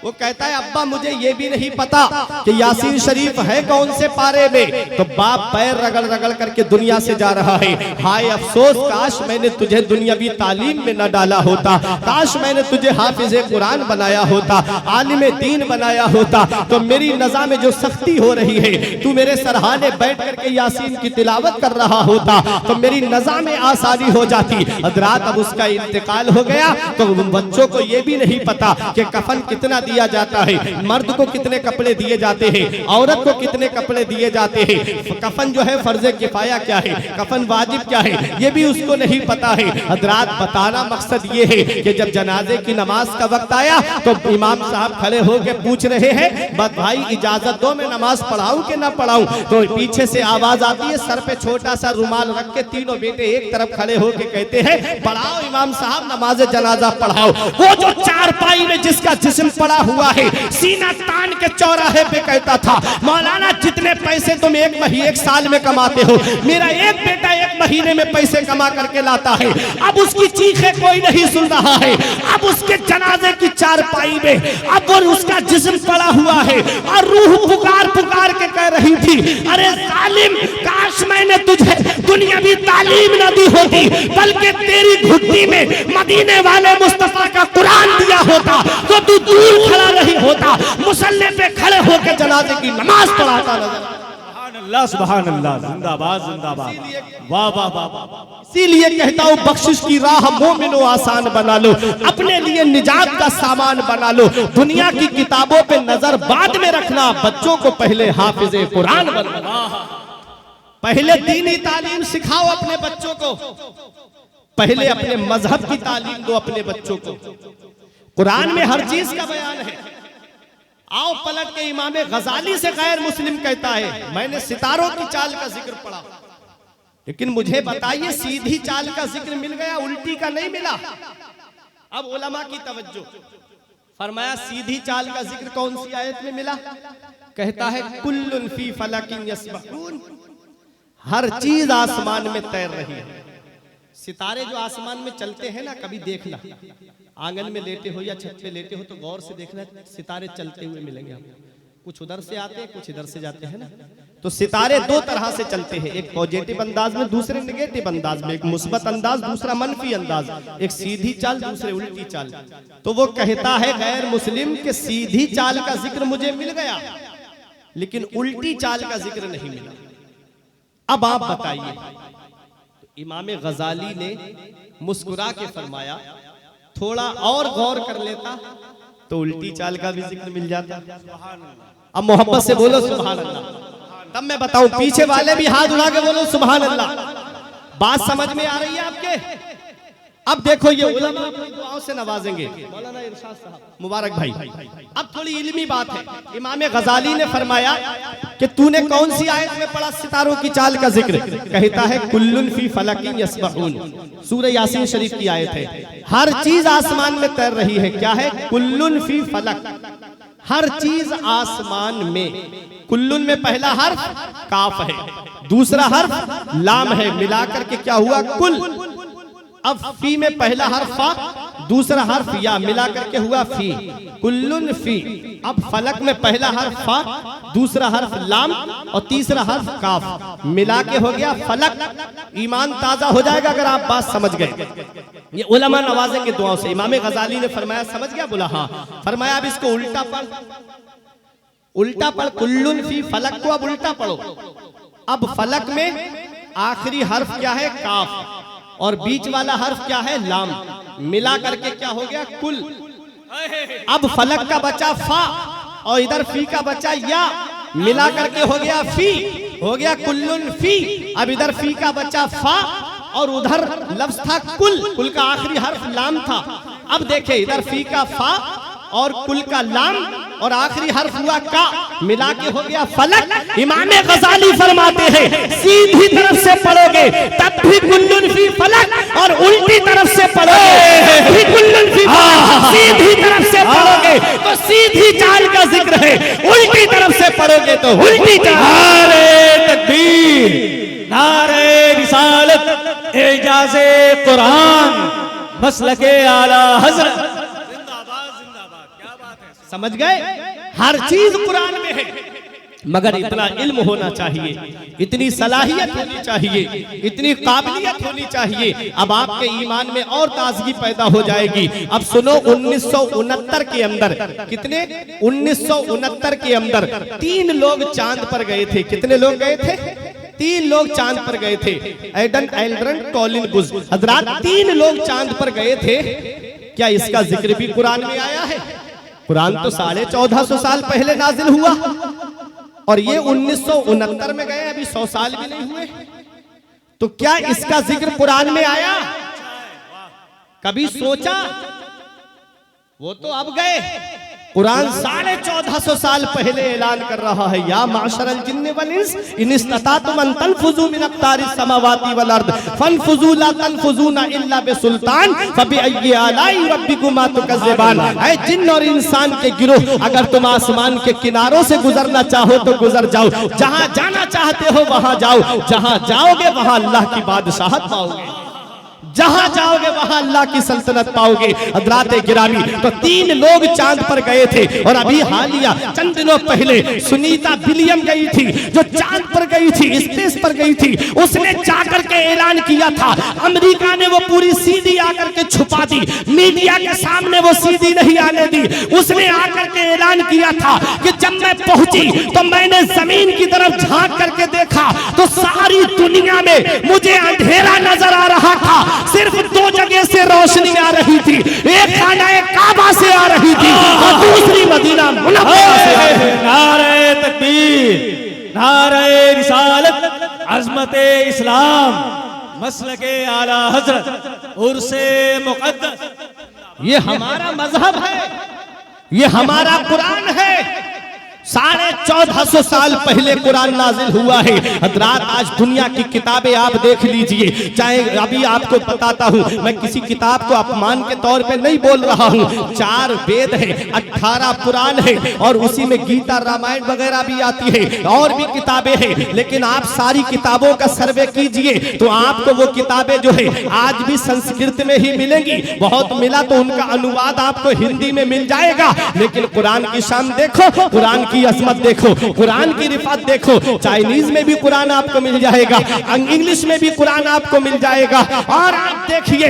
वो कहता है अब्बा मुझे ये भी नहीं पता कि यासीन शरीफ है कौन से पारे में। तो बाप पैर रगड़ रगड़ करके दुनिया से जा रहा है। हाय अफसोस, काश मैंने तुझे दुनियावी तालीम में न डाला होता, काश मैंने तुझे हाफिज़े कुरान बनाया होता, आलिम दीन बनाया होता, तो मेरी नज़ा में जो सख्ती हो रही है, तू मेरे सरहाने बैठ करके यासीन की तिलावत कर रहा होता तो मेरी नज़ा में आसानी हो जाती। हज़रात अब उसका इंतकाल हो गया तो बच्चों को ये भी नहीं पता कि कफन कितना दिया जाता है, मर्द को कितने कपड़े दिए जाते हैं, औरत को कितने कपड़े दिए जाते हैं, कफन जो है फर्ज किफाया क्या है, कफन वाजिब क्या है, ये भी उसको नहीं पता है। हजरात, बताना मकसद ये है कि जब जनाजे की नमाज का वक्त आया तो इमाम साहब खड़े होकर पूछ रहे हैं, बस भाई इजाजत दो, मैं नमाज पढ़ाऊं कि ना पढ़ाऊं। तो पीछे से आवाज आती है, सर पे छोटा सा रुमाल रख के तीनों बेटे एक तरफ खड़े होकर कहते हैं, पढ़ाओ इमाम साहब, नमाज जनाजा पढ़ाओ। वो जो चारपाई में जिसका जिस्म पड़ा हुआ है, सीना तान के चौराहे पे कहता था, मौलाना जितने पैसे तुम एक साल में कमाते हो, मेरा एक बेटा एक महीने में पैसे कमा करके लाता है। अब उसकी चीखें कोई नहीं सुन रहा है, अब उसके जनाजे की चारपाई में अब वो उसका जिस्म पड़ा हुआ है और रूह पुकार पुकार के कह रही थी, अरे जालिम, काश मैंने तुझे दुनियावी तालीम न दी होती, बल्कि तेरी घुट्टी में मदीने वाले मुस्तफा का कुरान दिया होता तो तू दूर खड़ा नहीं होता, मुसल्ले पे खड़े होकर जनाजे की नमाज पढ़ाता नजर। सुभान अल्लाह, जिंदाबाद जिंदाबाद, वाह वाह वाह। इसीलिए कहता हूं, बख्शिश की राह मोमिनो आसान बना लो, अपने लिए निजात का सामान बना लो। दुनिया की किताबों पे नजर बाद में रखना, बच्चों को पहले हाफिज़े कुरान बना। पहले दीनी तालीम सिखाओ अपने बच्चों को, पहले अपने मजहब की तालीम दो अपने बच्चों को। कुरान में हर चीज का बयान है। आओ पलट के इमाम गजाली से गैर मुस्लिम कहता है, मैंने सितारों की चाल का जिक्र पढ़ा, लेकिन मुझे बताइए सीधी चाल का जिक्र मिल गया, उल्टी का नहीं मिला। अब उलमा की तवज्जो, फरमाया सीधी चाल का जिक्र कौन सी आयत में मिला? कहता है कुल्लुन फी फलकिन यस्बहून, हर चीज आसमान में तैर रही है। सितारे जो आसमान में चलते हैं ना, कभी देखना, आंगन में लेटे हो या छत पे लेटे हो तो गौर से देखना, सितारे चलते हुए मिलेंगे आपको। कुछ उधर से आते हैं, कुछ इधर से जाते हैं ना। तो सितारे दो तरह से चलते हैं, एक पॉजिटिव अंदाज में, दूसरे नेगेटिव अंदाज में, एक मुस्बत अंदाज, दूसरा मनफी अंदाज, एक सीधी चाल, दूसरे उल्टी चाल। तो वो कहता है गैर मुस्लिम के सीधी चाल का जिक्र मुझे मिल गया, लेकिन उल्टी चाल का जिक्र नहीं मिला। अब आप बताइए, इमाम गजाली ने मुस्कुरा के फरमाया, थोड़ा और गौर कर लेता तो उल्टी चाल का भी जिक्र मिल जाता। अब मोहब्बत से बोलो सुभान अल्लाह, तब मैं बताऊं, पीछे वाले भी हाथ उठा के बोलो सुभान अल्लाह। बात समझ में आ रही है आपके? अब देखो, ये उलमा अपनी दुआओं से नवाजेंगे, मौलाना इरशाद साहब, मुबारक भाई। अब थोड़ी इल्मी बात है। इमाम गजाली ने फरमाया कि तूने कौन सी आयत में पढ़ा सितारों की चाल का जिक्र? कहता है कुल्लुन फी फलकिन यस्बहून, सूरह यासीन शरीफ की आयत है। हर चीज आसमान में तैर रही है। क्या है? कुल्लुन फी फलक, हर चीज आसमान में। कुल्लुन में पहला हर्फ काफ है, दूसरा हर्फ लाम है, मिलाकर के क्या हुआ? कुल। अब फी में पहला हर्फ फा, दूसरा हर्फ या, मिला करके हुआ फी, कुल्लुन फी। अब फलक में पहला हर्फ फा, दूसरा हर्फ लाम और तीसरा हर्फ काफ, मिला के हो गया फलक। ईमान ताजा हो जाएगा अगर आप बात समझ गए। ये उलमा नवाजेंगे दुआओं से। इमाम गजाली ने फरमाया, समझ गया? बोला हाँ। फरमाया अब इसको उल्टा पढ़, उल्टा पढ़, कुल्लुन फी फलक को अब उल्टा पढ़ो। अब फलक में आखिरी हर्फ क्या है? काफ, और बीच वाला हर्फ क्या है? लाम, मिला करके क्या हो गया? कुल। अब फलक का बचा फा और इधर फी का बचा या, मिला करके हो गया फी, हो गया कुल्लुन फी। अब इधर फी का बचा फा और उधर लफ्ज था कुल, कुल का आखिरी हर्फ लाम था। अब देखे, इधर फी का फा और कुल का लाम और आखिरी हर्फ हुआ का, मिला के हो गया फलक। इमाम गजाली फरमाते हैं सीधी तरफ से पढ़ोगे तब भी कुल्लुन फी फलक, और उल्टी तरफ से पढ़ोगे भी कुल्लुन फी फलक। सीधी तरफ से पढ़ोगे तो सीधी चाल का जिक्र है, उल्टी तरफ से पढ़ोगे तो उल्टी चाल। नारे तकबीर, नारे रिसालत, एजाज़े कुरान, मसलके आला हज़रत। समझ गए? हर चीज कुरान में है, मगर इतना इल्म होना चाहिए, इतनी सलाहियत होनी चाहिए, इतनी काबिलियत होनी चाहिए। अब आपके ईमान में और ताजगी पैदा हो जाएगी। अब सुनो, 1969 के अंदर, कितने? 1969 के अंदर 3 लोग चांद पर गए थे। कितने लोग गए थे? 3 लोग चांद पर गए थे। Edwin, Aldrin, Colin Bush. हजरात 3 लोग चांद पर गए थे। क्या इसका जिक्र भी कुरान में आया है? कुरान तो 1450 साल पहले नाजिल हुआ और ये 1969 में गए, अभी 100 साल भी नहीं हुए। तो क्या इसका जिक्र कुरान में आया? कभी सोचा? वो तो अब गए। कुरान 1450 साल पहले ऐलान कर रहा है, या माशरल जिन्न वल इंस इन इस्ततातुम अन तनफुजू मिन अक़तारिस समावाति वल अर्द फनफुजू ला तनफुजूना इल्ला बिसुल्तान फबिअय्यि आलाई रब्बिकुमा तुकज़्ज़िबान। ऐ जिन्न और इंसान के गिरोह, अगर तुम आसमान के किनारों से गुजरना चाहो तो गुजर जाओ, जहां जाना चाहते हो वहां जाओ, जहां जाओगे वहां अल्लाह की बादशाहत पाओगे, जहां जाओगे वहां अल्लाह की सल्तनत पाओगे। हज़रात गिरामी, तो 3 लोग चांद पर गए थे और अभी हालिया चंद दिनों पहले सुनीता विलियम गई थी, जो चांद पर गई थी, स्पेस पर गई थी। उसने जाकर के ऐलान किया था, अमेरिका ने वो पूरी सीडी आकर के छुपा दी, मीडिया के सामने वो सीडी नहीं आने दी। उसने आकर के ऐलान किया था कि जब मैं पहुंची तो मैंने जमीन की तरफ झांक करके देखा तो सारी दुनिया में मुझे अंधेरा नजर आ रहा था, सिर्फ 2 जगह से रोशनी आ रही थी, एक खानाए काबा से आ रही थी और दूसरी मदीना मुनव्वरा से आ रही थी। नारे तकबीर, नारे रिसालत, अज़मते इस्लाम, मसलके आला हजरत, उर्से मुक़द्दस। ये हमारा मजहब है, ये हमारा कुरान है। 1450 साल पहले कुरान नाजिल हुआ है। हज़रात, आज दुनिया की किताबें आप देख लीजिए, चाहे अभी आपको बताता हूँ, मैं किसी किताब को अपमान के तौर पे नहीं बोल रहा हूँ। 4 वेद है, 18 पुराण है और उसी में गीता रामायण वगैरह भी आती है, और भी किताबें हैं। लेकिन आप सारी किताबों का सर्वे कीजिए तो आपको वो किताबें जो है आज भी संस्कृत में ही मिलेंगी। बहुत मिला तो उनका अनुवाद आपको हिंदी में मिल जाएगा, लेकिन कुरान की शान देखो, कुरान की अजमत देखो, कुरान की रिफात देखो। चाइनीज में भी कुरान आपको मिल जाएगा, इंग्लिश में भी कुरान आपको मिल जाएगा, और आप देखिए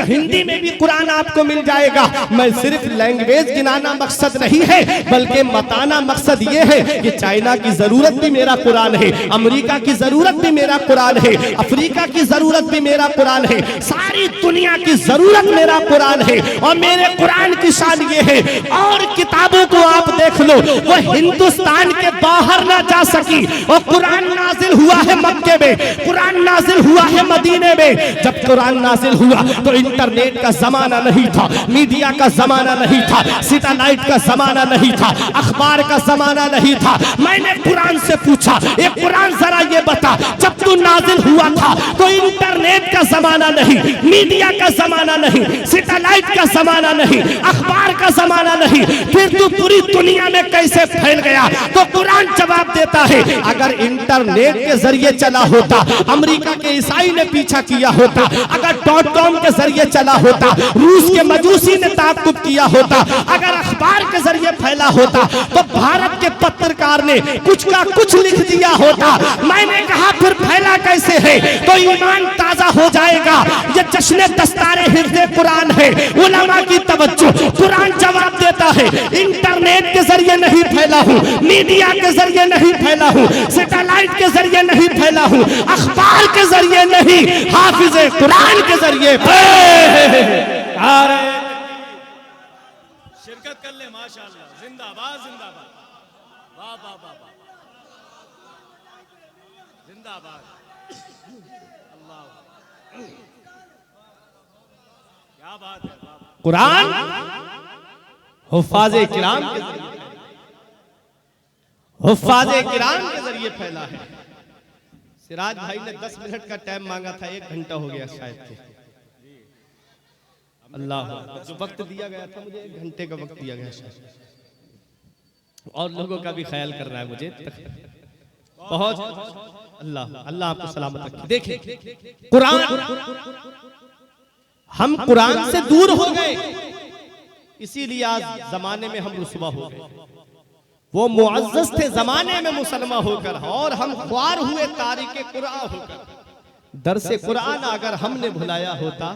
हिंदी में भी कुरान आपको मिल जाएगा। मैं सिर्फ लैंग्वेज गिनाना मकसद नहीं है, बल्कि बताना मकसद ये है कि चाइना की जरूरत भी मेरा कुरान है, अमेरिका की जरूरत भी मेरा कुरान है, अफ्रीका की जरूरत भी मेरा कुरान है, सारी दुनिया की जरूरत मेरा कुरान है। और मेरे कुरान की शान ये है, और किताबों को आप देख लो, वो हिंदुस्तान के बाहर ना जा सकी। और कुरान नाजिल हुआ है मक्के में, कुरान नाजिल हुआ है मदीने में। जब कुरान नाजिल हुआ तो इंटरनेट का जमाना नहीं था, मीडिया का जमाना नहीं था, सैटेलाइट का जमाना नहीं था, अखबार का जमाना नहीं था। मैंने कुरान से पूछा, ये कुरान जरा ये बता, जब तू नाजिल हुआ था तो इंटरनेट का जमाना नहीं, मीडिया का जमाना नहीं, सैटेलाइट का जमाना नहीं, अखबार का जमाना नहीं, फिर तू पूरी दुनिया में कैसे फैल गया? तो कुरान जवाब देता है, अगर इंटरनेट के जरिए चला होता, अमेरिका के ईसाई ने पीछा किया होता, अगर .com के जरिए चला होता, रूस के मजूसी ने ताक़ुब किया होता, अगर अखबार के जरिए फैला होता, तो भारत के पत्रकार ने कुछ का कुछ लिख दिया होता। मैंने कहा फिर फैला कैसे है? तो ईमान ताजा हो जाएगा। ये जश्न दस्तारे हिफ्ज़े कुरान है, उलमा की तवज्जो। कुरान जवाब देता है, इंटरनेट के जरिए नहीं फैला हूँ, मीडिया के जरिए नहीं फैला हूँ, सैटेलाइट के जरिए नहीं फैला हूँ, अखबार के जरिए नहीं, हाफिज़े कुरान के जरिए। शिरकत कर ले, माशाअल्लाह, जिंदाबाद जिंदाबाद, वाह वाह वाह वाह, जिंदाबाद, अल्लाह, क्या बात है। कुरान हुफ़ाज़े किराम के जरिए, हुफ़ाज़े किराम के जरिए फैला है। सिराज भाई ने 10 मिनट का टाइम मांगा था, 1 घंटा हो गया शायद। अल्लाह, जो वक्त दिया गया था मुझे 1 घंटे का वक्त दिया गया शायद, और लोगों का भी ख्याल कर रहा है मुझे बहुत। अल्लाह अल्लाह आपको सलामत रखे। देखिए कुरान, हम कुरान से दूर हो गए, इसीलिए आज जमाने में हम रुसवा हो गए। वो मुअज़्ज़ज़ थे जमाने में मुसलमान होकर, और हम ख्वार हुए तारिके कुरान होकर। दरसे कुरान अगर हमने भुलाया होता,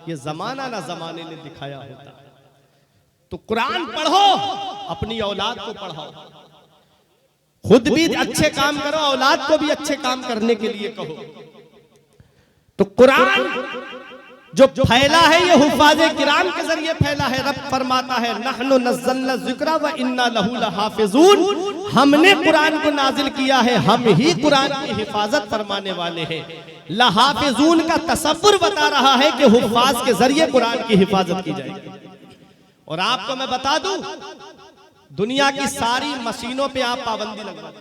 ये जमाना ना जमाने ने दिखाया होता। तो कुरान पढ़ो, अपनी औलाद को पढ़ाओ, खुद भी अच्छे काम करो, औलाद को भी अच्छे काम करने के लिए कहो। तो कुरान जो फैला है ये हुफ़ाज़े किराम के जरिए फैला है। रब फरमाता है नहनु नज़्ज़लना ज़िक्रा व इन्ना लहू लहाफ़िज़ून, हमने कुरान को नाजिल किया है, हम ही कुरान की हिफाजत फरमाने वाले हैं। लहाफ़िज़ून का तसव्वुर बता रहा है कि हुफ़ाज़ के जरिए कुरान की हिफाजत की जाएगी। और आपको मैं बता दूं, दुनिया की सारी मशीनों पे आप पाबंदी लगा,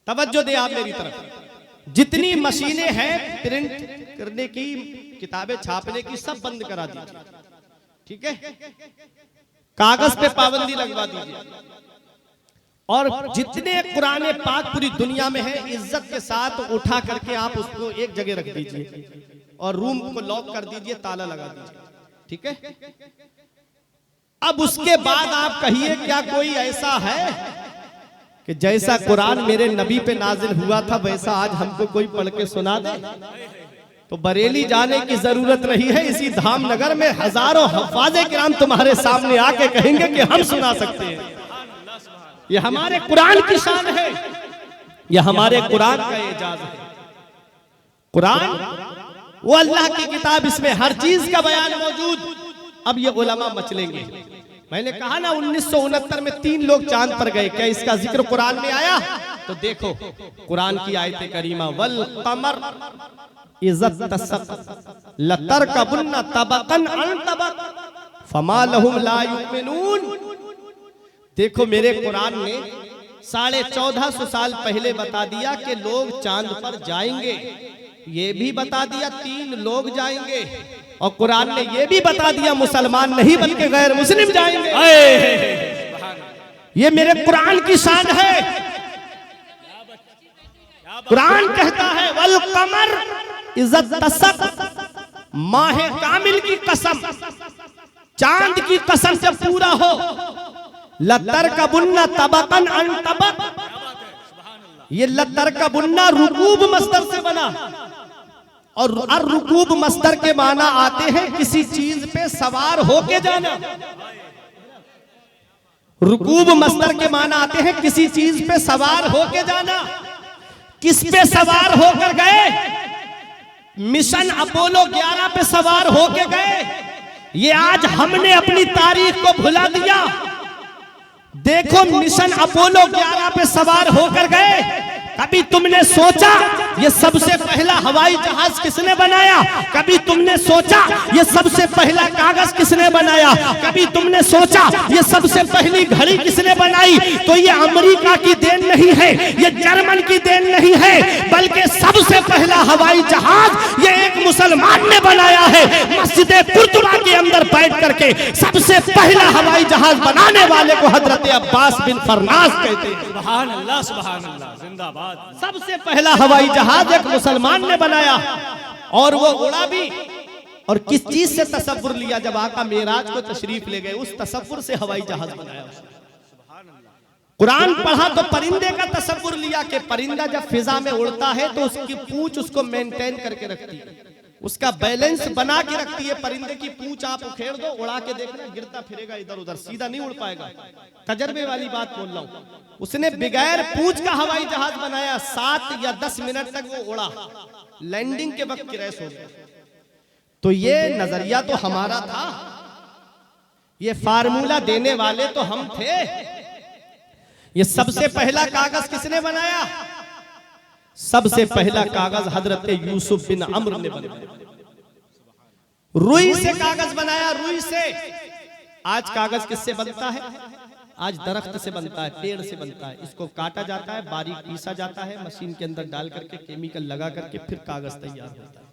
तवज्जो दे आप मेरी तरफ, जितनी मशीनें हैं प्रिंट करने की, किताबें छापने की, सब बंद करा दीजिए, ठीक है। कागज पे पाबंदी लगवा दीजिए। और जितने कुरान पाक पूरी दुनिया में है, इज्जत के साथ उठा करके आप उसको एक जगह रख दीजिए और रूम को लॉक कर दीजिए, ताला लगा दीजिए, ठीक है। अब उसके बाद आप कहिए क्या कोई ऐसा है कि जैसा कुरान मेरे नबी पे नाजिल हुआ था वैसा आज हमको कोई पढ़ के सुना दे? तो बरेली जाने की जरूरत नहीं है, इसी धामनगर में हजारों हुफ़ाज़े किराम तुम्हारे सामने आके कहेंगे कि हम सुना सकते हैं। ये हमारे कुरान की शान है, ये हमारे कुरान का एजाज है। कुरान वो अल्लाह की किताब, इसमें हर चीज का बयान मौजूद। अब ये उलमा मचलेंगे। मैंने कहा ना 1969 में 3 लोग चांद पर गए, क्या इसका जिक्र कुरान में आया? तो देखो कुरान की आयत करीमा, वल कमर इज़्ज़त तसक लतरकबुन्ना तबकन अन तबक फमा लहुम ला युमिनून। देखो मेरे कुरान ने 1450 साल पहले बता दिया कि लोग चांद पर जाएंगे, ये भी बता दिया 3 लोग जाएंगे, और कुरान ने ये भी बता दिया मुसलमान नहीं बल्कि गैर मुस्लिम जाएंगे। ये मेरे कुरान की शान है। कुरान कहता है वल कमर इज़्ज़त तसक, माहे कामिल की कसम, चांद की कसम जब पूरा हो, लतरकबुन्ना तबकन अन तबक। ये लतरकबुन्ना रुकूब मस्दर से बना, और रुकूब मस्दर के माना आते हैं किसी चीज पे सवार होके जाना। रुकूब मस्दर के माना आते हैं किसी चीज पे सवार होके जाना। किस पे सवार होकर गए? मिशन अपोलो 11 पे सवार होके गए। ये आज हमने अपनी तारीख को भुला दिया। देखो मिशन अपोलो 11 पे सवार होकर गए। कभी तुमने सोचा ये सबसे पहला हवाई जहाज किसने बनाया? कभी तुमने सोचा ये सबसे पहला कागज किसने बनाया? कभी तुमने सोचा ये सबसे पहली घड़ी किसने बनाई? तो ये अमेरिका की देन नहीं है, ये जर्मन की देन नहीं है, बल्कि सबसे पहला हवाई जहाज ये एक मुसलमान ने बनाया है। मस्जिद कुर्तुबा के अंदर बैठ करके सबसे पहला हवाई जहाज बनाने वाले को हजरत अब्बास बिन फरनास कहते हैं। सुभान अल्लाह, सुभान अल्लाह, जिंदाबाद। सबसे पहला हवाई जहाज एक मुसलमान ने बनाया, और वो उड़ा भी। और किस चीज से तसव्वुर लिया? जब आका मेराज को तशरीफ ले गए, उस तसव्वुर से हवाई जहाज बनाया। कुरान पढ़ा तो परिंदे का तसव्वुर लिया कि परिंदा जब फिजा में उड़ता है तो उसकी पूंछ उसको मेंटेन करके रखती है, उसका बैलेंस बना के रखती है। परिंदे की पूंछ आप उखेड़ दो, उड़ा के देखना, गिरता फिरेगा इधर उधर, सीधा नहीं उड़ पाएगा। तजर्बे वाली बात बोल रहा हूं। उसने बगैर पूंछ का हवाई जहाज बनाया। 7 या 10 मिनट तक वो उड़ा, लैंडिंग के वक्त क्रैश हो गया। तो ये नजरिया तो हमारा था, ये फार्मूला देने वाले तो हम थे। ये सबसे पहला कागज किसने बनाया? सबसे पहला कागज हजरत यूसुफ बिन अम्र ने बनाया। रुई से कागज बनाया, रुई से। आज कागज किससे बनता है? आज दरख्त से बनता है, पेड़ से बनता है। इसको काटा जाता है, बारीक पीसा जाता है, मशीन के अंदर डाल करके केमिकल लगा करके फिर कागज तैयार होता है।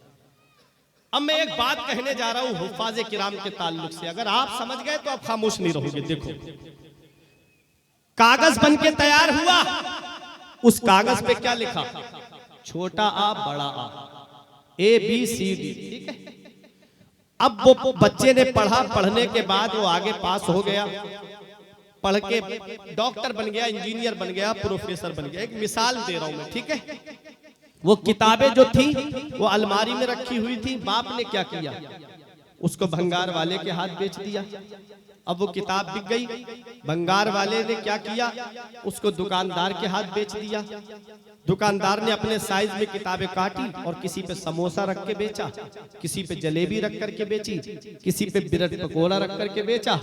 अब मैं एक बात कहने जा रहा हूं हुफ़ाज़े किराम के ताल्लुक से, अगर आप समझ गए तो आप खामोश नहीं रहोगे। देखो कागज बन के तैयार हुआ, उस कागज पे क्या लिखा? छोटा आ बड़ा आ, ABCD, ठीक है। अब वो बच्चे ने पढ़ा, पढ़ने के बाद वो आगे पास हो गया, पढ़ के डॉक्टर बन गया, इंजीनियर बन गया, प्रोफेसर बन गया। एक मिसाल दे रहा हूं मैं, ठीक है। वो किताबें जो थी वो अलमारी में रखी हुई थी। बाप ने क्या किया? उसको भंगार वाले के हाथ बेच दिया। अब वो किताब बिक गई, भंगार वाले ने क्या किया, उसको दुकानदार के हाथ बेच दिया। दुकानदार ने अपने साइज में किताबें काटी और किसी पे समोसा रख के बेचा, किसी पे जलेबी रख करके बेची, किसी पे ब्रेड पकोड़ा रख करके बेचा।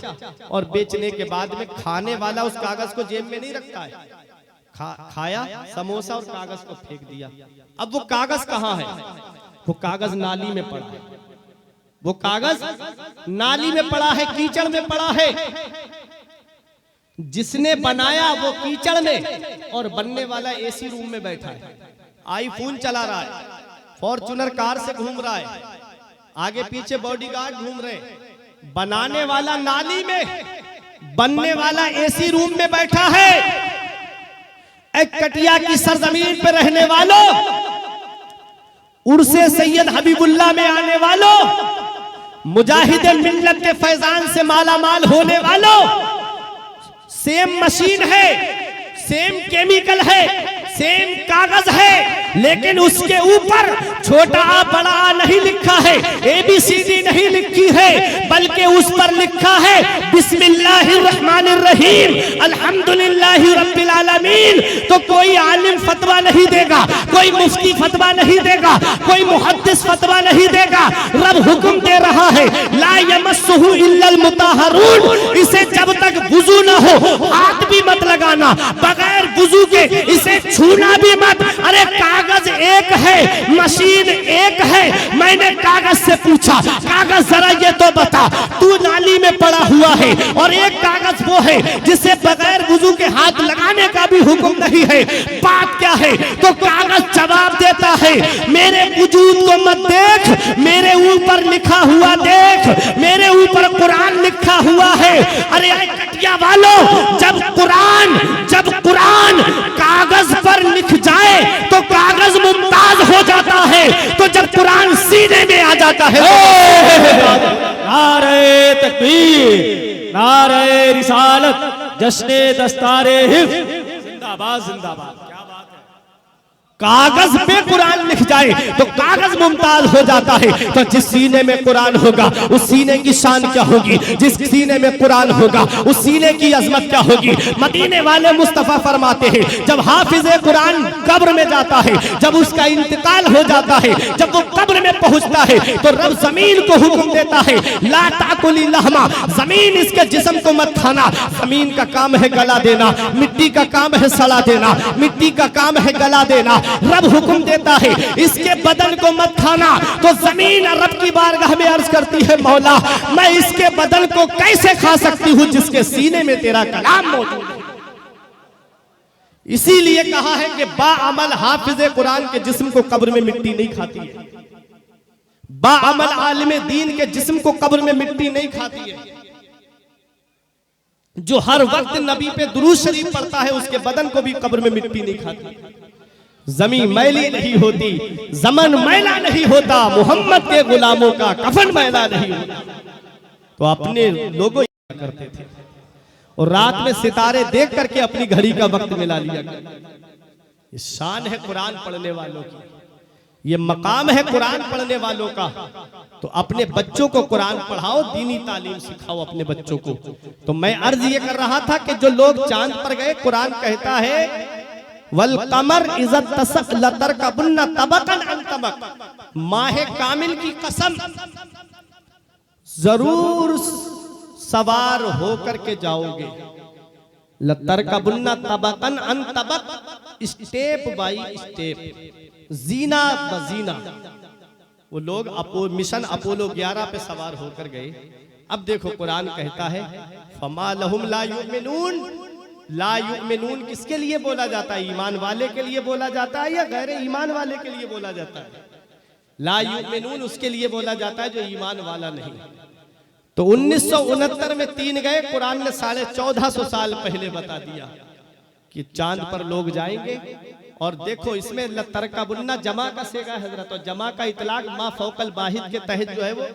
और बेचने के बाद में खाने वाला उस कागज को जेब में नहीं रखता है, खाया समोसा और कागज को फेंक दिया। अब वो कागज कहाँ है? वो कागज नाली में पड़ा है, वो कागज नाली में पड़ा है, कीचड़ में पड़ा है। जिसने बनाया वो कीचड़ में और बनने वाला एसी रूम में बैठा है, आईफोन चला रहा है, फॉर्च्यूनर कार से घूम रहा है, आगे पीछे बॉडीगार्ड घूम रहे हैं। बनाने वाला नाली में, बनने वाला एसी रूम में बैठा है। एक कटिया की सरजमीन पे रहने वालों, उर्से सैयद हबीबुल्लाह में आने वालों, मुजाहिद मिल्लत के फैजान से माला माल होने वालों, सेम मशीन है, सेम केमिकल है, सेम कागज है, लेकिन उसके ऊपर छोटा आ बड़ा आ नहीं लिखा है, ABCD नहीं लिखी है, बल्कि उस पर लिखा है बिस्मिल्लाहिर्रहमानिर्रहीम अल्हम्दुलिल्लाहि रब्बिल आलमीन। तो कोई आलिम फतवा नहीं देगा, कोई मुफ्ती फतवा नहीं देगा, कोई मुहद्दिस फतवा नहीं देगा। रब हुक्म दे रहा है ला यमस्सुहु इल्लल मुताहरून, इसे जब तक वुजू ना हो हाथ भी मत लगाना, बगैर वुजू के इसे छूना भी मत। अरे कागज एक है, मशीन एक है। मैंने कागज से पूछा, कागज जरा ये तो बता, तू नाली में पड़ा हुआ है और एक कागज वो है जिसे बगैर वुजू के हाथ लगाने का भी हुक्म नहीं है, बात क्या है? तो कागज जवाब देता है मेरे वजूद को मत देख, मेरे ऊपर लिखा हुआ देख, मेरे ऊपर कुरान लिखा हुआ है। अरे कटिया वालों, जब कुरान कागज पर लिख जाए तो कागज मुमताज हो जाता है, तो जब कुरान सीने में आ जाता है नारे तकबीर, नारे रिसालत, जश्ने दस्तारे हिफ्ज़, जिंदाबाद जिंदाबाद। कागज पे कुरान लिख जाए तो कागज मुमताज हो जाता है। तो जिस सीने में कुरान होगा उस सीने की शान क्या होगी, जिस सीने में कुरान होगा उस सीने की अजमत क्या होगी। मदीने वाले मुस्तफा फरमाते हैं जब हाफिज़े कुरान कब्र में जाता है, जब उसका इंतकाल हो जाता है, जब वो कब्र में पहुंचता है तो रब जमीन को हुक्म देता है ला ताकुली लहमा, जमीन इसके जिस्म को मत खाना। जमीन का काम है गला देना, मिट्टी का काम है सड़ा देना, मिट्टी का काम है गला देना। रब हुक्म देता है इसके बदन को मत खाना। तो जमीन रब की बारगाह में अर्ज करती है मौला मैं इसके बदन को कैसे खा सकती हूं जिसके सीने में तेरा कलाम मौजूद है। इसीलिए कहा है कि बाअमल हाफिज़े कुरान के जिस्म को कब्र में मिट्टी नहीं खाती है, बाअमल आलिम दीन के जिस्म को कब्र में मिट्टी नहीं खाती है। जो हर वक्त नबी पे दुरूद शरीफ पढ़ता है उसके बदन को भी कब्र में मिट्टी नहीं खाती। जमीन मैली नहीं होती, जमन मैला नहीं होता, मोहम्मद के गुलामों का कफन मैला नहीं होता। तो अपने लोगों करते थे और रात में सितारे देख करके अपनी घड़ी का वक्त मिला लिया। ये शान है कुरान पढ़ने वालों की, ये मकाम है कुरान पढ़ने वालों का। तो अपने बच्चों को कुरान पढ़ाओ, दीनी तालीम सिखाओ अपने बच्चों को। तो मैं अर्ज ये कर रहा था कि जो लोग चांद पर गए, कुरान कहता है वल कमर इज़्ज़त तसक लतरकबुन्ना तबकन अन तबक, माहे कामिल की कसम जरूर सवार होकर के जाओगे। लतरकबुन्ना तबकन अन तबक, स्टेप बाई स्टेप, जीना बजीना। वो लोग मिशन अपोलो 11 पे सवार होकर गए। अब देखो कुरान कहता है फमा लहुम ला युमिनून। ला युमिनून किसके लिए बोला जाता है? ईमान वाले के लिए बोला जाता है या गैर ईमान वाले के लिए बोला जाता है? ला युमिनून उसके लिए बोला जाता है जो ईमान वाला नहीं। तो 1969 में 3 गए, कुरान ने 1450 साल पहले बता दिया कि चांद पर लोग जाएंगे। और देखो इसमें लतरकबुन्ना जमा का सेगा हजरत, और जमा का इतलाक मा फौकल वाहिद के तहत जो है वो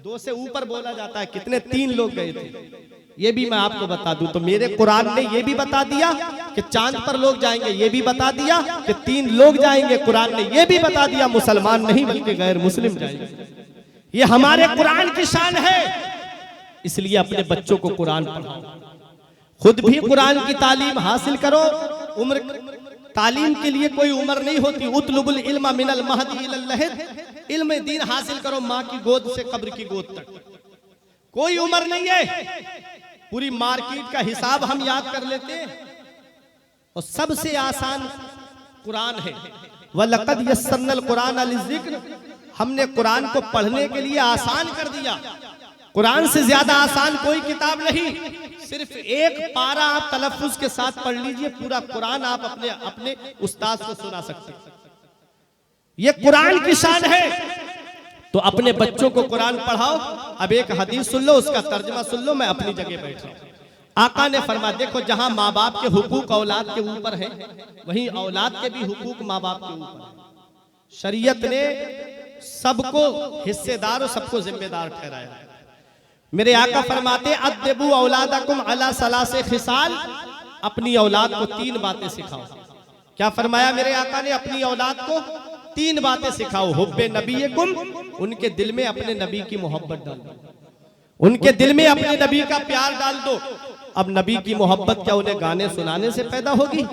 2 से ऊपर बोला जाता है। कितने? 3 लोग गए थे। ये भी मैं आपको बता दूं, तो मेरे कुरान ने ये भी बता दिया कि चांद पर लोग जाएंगे, ये भी बता दिया कि 3 लोग जाएंगे। कुरान ने ये भी बता दिया मुसलमान नहीं बल्कि गैर मुस्लिम जाएंगे। ये हमारे कुरान की शान है। इसलिए अपने बच्चों को कुरान पढ़ाओ, खुद भी कुरान की तालीम हासिल करो। उम्र तालीम के लिए कोई उम्र नहीं होती। उतलुबुल इल्मा मिनल महदी इलल लहद, इल्म दीन हासिल करो माँ की गोद से कब्र की गोद तक, कोई उम्र नहीं है। पूरी मार्केट का हिसाब हम याद कर लेते हैं और सबसे आसान कुरान है। वलक़द यस्सरनल कुरान लिज़िक्र, हमने कुरान को पढ़ने के लिए आसान कर दिया। कुरान से ज्यादा आसान कोई किताब नहीं। सिर्फ एक पारा आप तलफ्फुज के साथ पढ़ लीजिए, पूरा कुरान आप अपने उस्ताद से सुना सकते हैं। ये कुरान की शान है। तो अपने बच्चों को कुरान पढ़ाओ। अब एक हदीस सुन लो, उसका तर्जुमा सुन लो। मैं अपनी जगह बैठा हूं। आका ने फरमाया, देखो जहां माँ बाप के हुकूक औलाद के ऊपर है, वहीं औलाद के भी हुकूक माँ बाप के ऊपर है। शरीयत ने सबको हिस्सेदार और सबको जिम्मेदार ठहराया। मेरे आका फरमाते, अद्दिबू औलादकुम अला सलासे खिसाल, अपनी औलाद को 3 बातें सिखाओ। क्या फरमाया मेरे आका ने? अपनी औलाद को 3 बातें सिखाओ। हुब्बे नबीकुम, उनके दिल में अपने नबी की मोहब्बत डाल दो, उनके दिल में अपने नबी का प्यार डाल दो। अब नबी की मोहब्बत क्या उन्हें गाने सुनाने से पैदा होगी?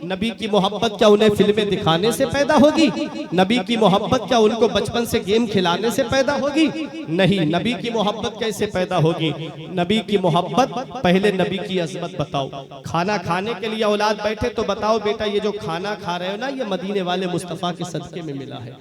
नबी की मोहब्बत क्या उन्हें फिल्में दिखाने से पैदा होगी? नबी की मोहब्बत क्या उनको बचपन से गेम खिलाने से पैदा होगी? नहीं। नबी की मोहब्बत कैसे पैदा होगी? नबी की मोहब्बत, पहले नबी की अजमत बताओ। खाना खाने के लिए औलाद बैठे तो बताओ, बेटा ये जो खाना खा रहे हो ना, ये मदीने वाले मुस्तफ़ा के सदके में मिला है।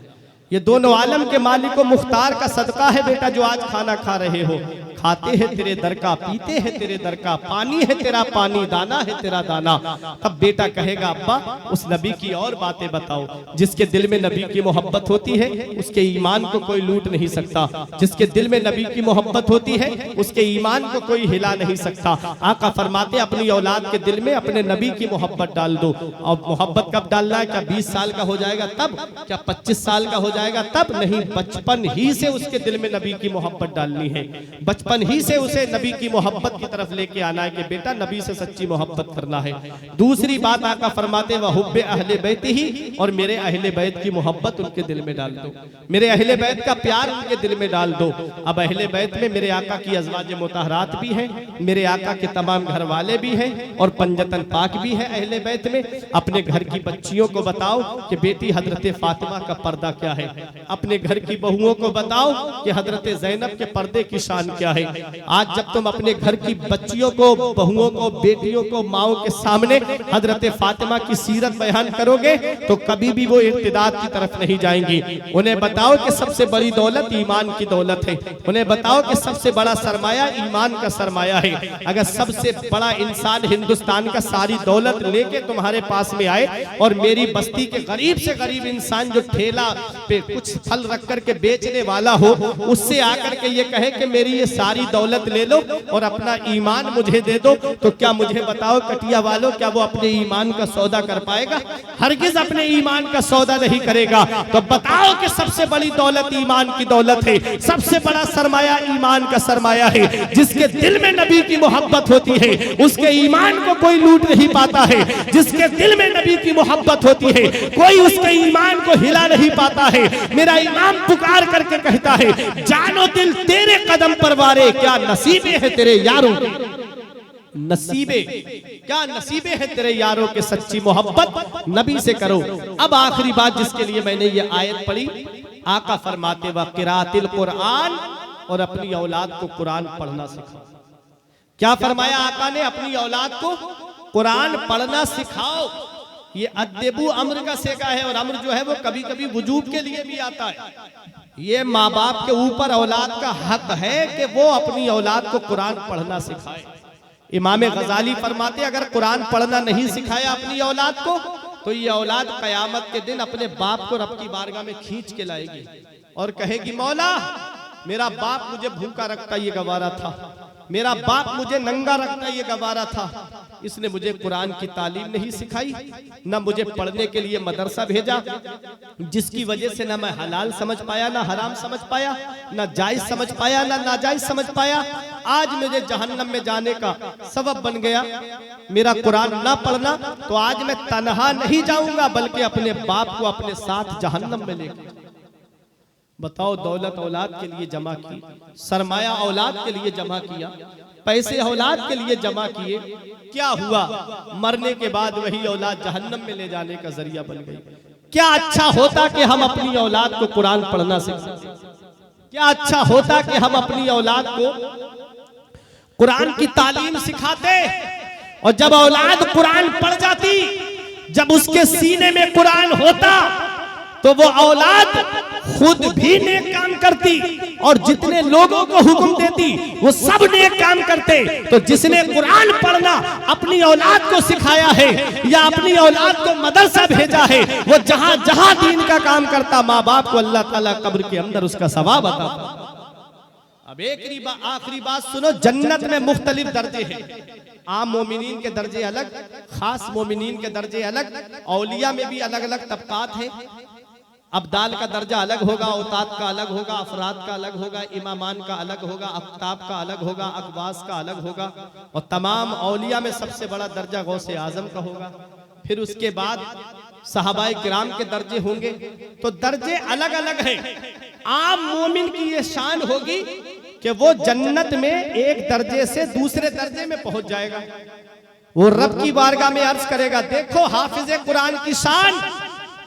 ये दोनों आलम के मालिक व मुख्तार का सदका है बेटा, जो आज खाना खा रहे हो। खाते हैं तेरे दर का, पीते हैं तेरे दर का, पानी है तेरा पानी, दाना है तेरा दाना। तब बेटा कहेगा, अब्बा उस नबी की और बातें बताओ। जिसके दिल में नबी की मोहब्बत होती है, उसके ईमान को कोई लूट नहीं सकता। जिसके दिल में नबी की मोहब्बत होती है, उसके ईमान को कोई हिला नहीं सकता। आका फरमाते, अपनी औलाद के दिल में अपने नबी की मोहब्बत डाल दो। और मोहब्बत कब डालना है? क्या 20 साल का हो जाएगा तब? क्या 25 साल का हो जाएगा तब? नहीं, बचपन ही से उसके दिल में नबी की मोहब्बत डालनी है। बचपन ही से उसे नबी की मोहब्बत की तरफ लेके आना है कि बेटा नबी से सच्ची मोहब्बत करना है। दूसरी बात आका फरमाते, वह हुब्बे अहले बैत ही, और मेरे अहले बैत की मोहब्बत उनके दिल में डाल दो, मेरे अहले बैत का प्यार उनके दिल में डाल दो। अब अहले बैत में मेरे आका की अज़वाज मुतहरात भी हैं, मेरे आका के तमाम घर वाले भी हैं, और पंजतन पाक भी है अहले बैत में। अपने घर की बच्चियों को बताओ कि बेटी हजरत फातिमा का पर्दा क्या है। अपने घर की बहुओं को बताओ कि हजरत ज़ैनब के पर्दे की शान क्या है। आज जब तुम अपने घर की बच्चियों को, बहुओं को, बेटियों को, माओं के सामने हजरत फातिमा की सीरत बयान करोगे तो कभी भी वो इर्तिदाद की तरफ नहीं जाएंगी। उन्हें बताओ कि सबसे बड़ी दौलत ईमान की दौलत है। उन्हें बताओ कि सबसे बड़ा सरमाया ईमान का सरमाया है। अगर सबसे बड़ा इंसान हिंदुस्तान का सारी दौलत लेके तुम्हारे पास में आए और मेरी बस्ती के गरीब से गरीब इंसान जो ठेला पे कुछ फल रख करके बेचने वाला हो, उससे आकर के ये कहे कि मेरी ये सारी दौलत ले लो और अपना ईमान मुझे दे दो, तो क्या मुझे बताओ कटिया वालों, क्या वो अपने ईमान का सौदा कर पाएगा? हरगिज अपने ईमान का सौदा नहीं करेगा। तो बताओ कि सबसे बड़ी दौलत ईमान की दौलत है, सबसे बड़ा सरमाया ईमान का सरमाया है। जिसके दिल में नबी की मोहब्बत होती है, उसके ईमान को कोई लूट नहीं पाता है। जिसके दिल में नबी की मोहब्बत होती है, कोई उसके ईमान को हिला नहीं पाता है। मेरा इमाम पुकार करके कहता है, जानो दिल तेरे कदम पर वारे, क्या नसीबे है तेरे यारों के, नसीबे क्या नसीबे है तेरे यारों के, सच्ची मोहब्बत नबी से करो। अब आखिरी बात जिसके लिए मैंने ये आयत पढ़ी, आका फरमाते व क़िराअतिल कुरान, और अपनी औलाद को कुरान पढ़ना सिखाओ। क्या फरमाया आका ने? अपनी औलाद को कुरान पढ़ना सिखाओ। ये अद्दिबू अम्र का सेका है, और अम्र जो है वो कभी कभी वजूब के लिए भी आता है। ये माँ बाप के ऊपर औलाद का हक है कि वो अपनी औलाद को कुरान पढ़ना सिखाए। इमाम गजाली फरमाते, अगर कुरान पढ़ना नहीं सिखाया अपनी औलाद को, तो ये औलाद कयामत के दिन अपने बाप को रब की बारगाह में खींच के लाएगी और कहेगी, मौला मेरा बाप मुझे भूखा रखता ये गवारा था, मेरा बाप मुझे नंगा रखता ये गवारा था, इसने मुझे कुरान की तालीम नहीं सिखाई, ना मुझे पढ़ने के लिए मदरसा भेजा, जिसकी वजह से ना मैं हलाल समझ पाया, ना हराम समझ पाया, ना जायज समझ पाया, ना नाजायज समझ पाया। आज मुझे जहन्नम में जाने का सबब बन गया मेरा कुरान ना पढ़ना। तो आज मैं तन्हा नहीं जाऊंगा, बल्कि अपने बाप को अपने साथ जहन्नम में लेकर, बताओ, दौलत औलाद के लिए जमा की, सरमाया औलाद के लिए जमा किया, पैसे औलाद के लिए जमा किए, क्या हुआ? मरने के बाद वही औलाद जहन्नम में ले जाने का जरिया बन गई। क्या अच्छा होता कि हम अपनी औलाद को कुरान पढ़ना सिखाते, क्या अच्छा होता कि हम अपनी औलाद को कुरान की तालीम सिखाते। और जब औलाद कुरान पढ़ जाती, जब उसके सीने में कुरान होता, तो वो औलाद खुद भी नेक काम करती और जितने लोगों को हुक्म देती वो सब नेक काम करते। तो जिसने कुरान पढ़ना अपनी औलाद को सिखाया है या अपनी औलाद को मदरसा भेजा है, वो जहां जहां दीन का काम करता, माँ बाप को अल्लाह ताला कब्र के अंदर उसका सवाब बताता। अब एक आखिरी बात सुनो, जन्नत में मुख्तलिफ दर्जे हैं। आम मोमिनीन के दर्जे अलग, खास मोमिनीन के दर्जे अलग, औलिया में भी अलग अलग तबकात हैं। अब्दाल का दर्जा अलग होगा, औताद का अलग होगा, अफराद का अलग होगा, इमामान का अलग होगा, अफ्ताब का अलग होगा, अकवास का अलग होगा। और तमाम औलिया में सबसे बड़ा दर्जा गौसे आजम का होगा। फिर उसके बाद सहाबाए किराम के दर्जे होंगे। तो दर्जे अलग अलग हैं। आम मोमिन की ये शान होगी कि वो जन्नत में एक दर्जे से दूसरे दर्जे में पहुंच जाएगा। वो रब की बारगाह में अर्ज करेगा, देखो हाफिज कुरान की शान,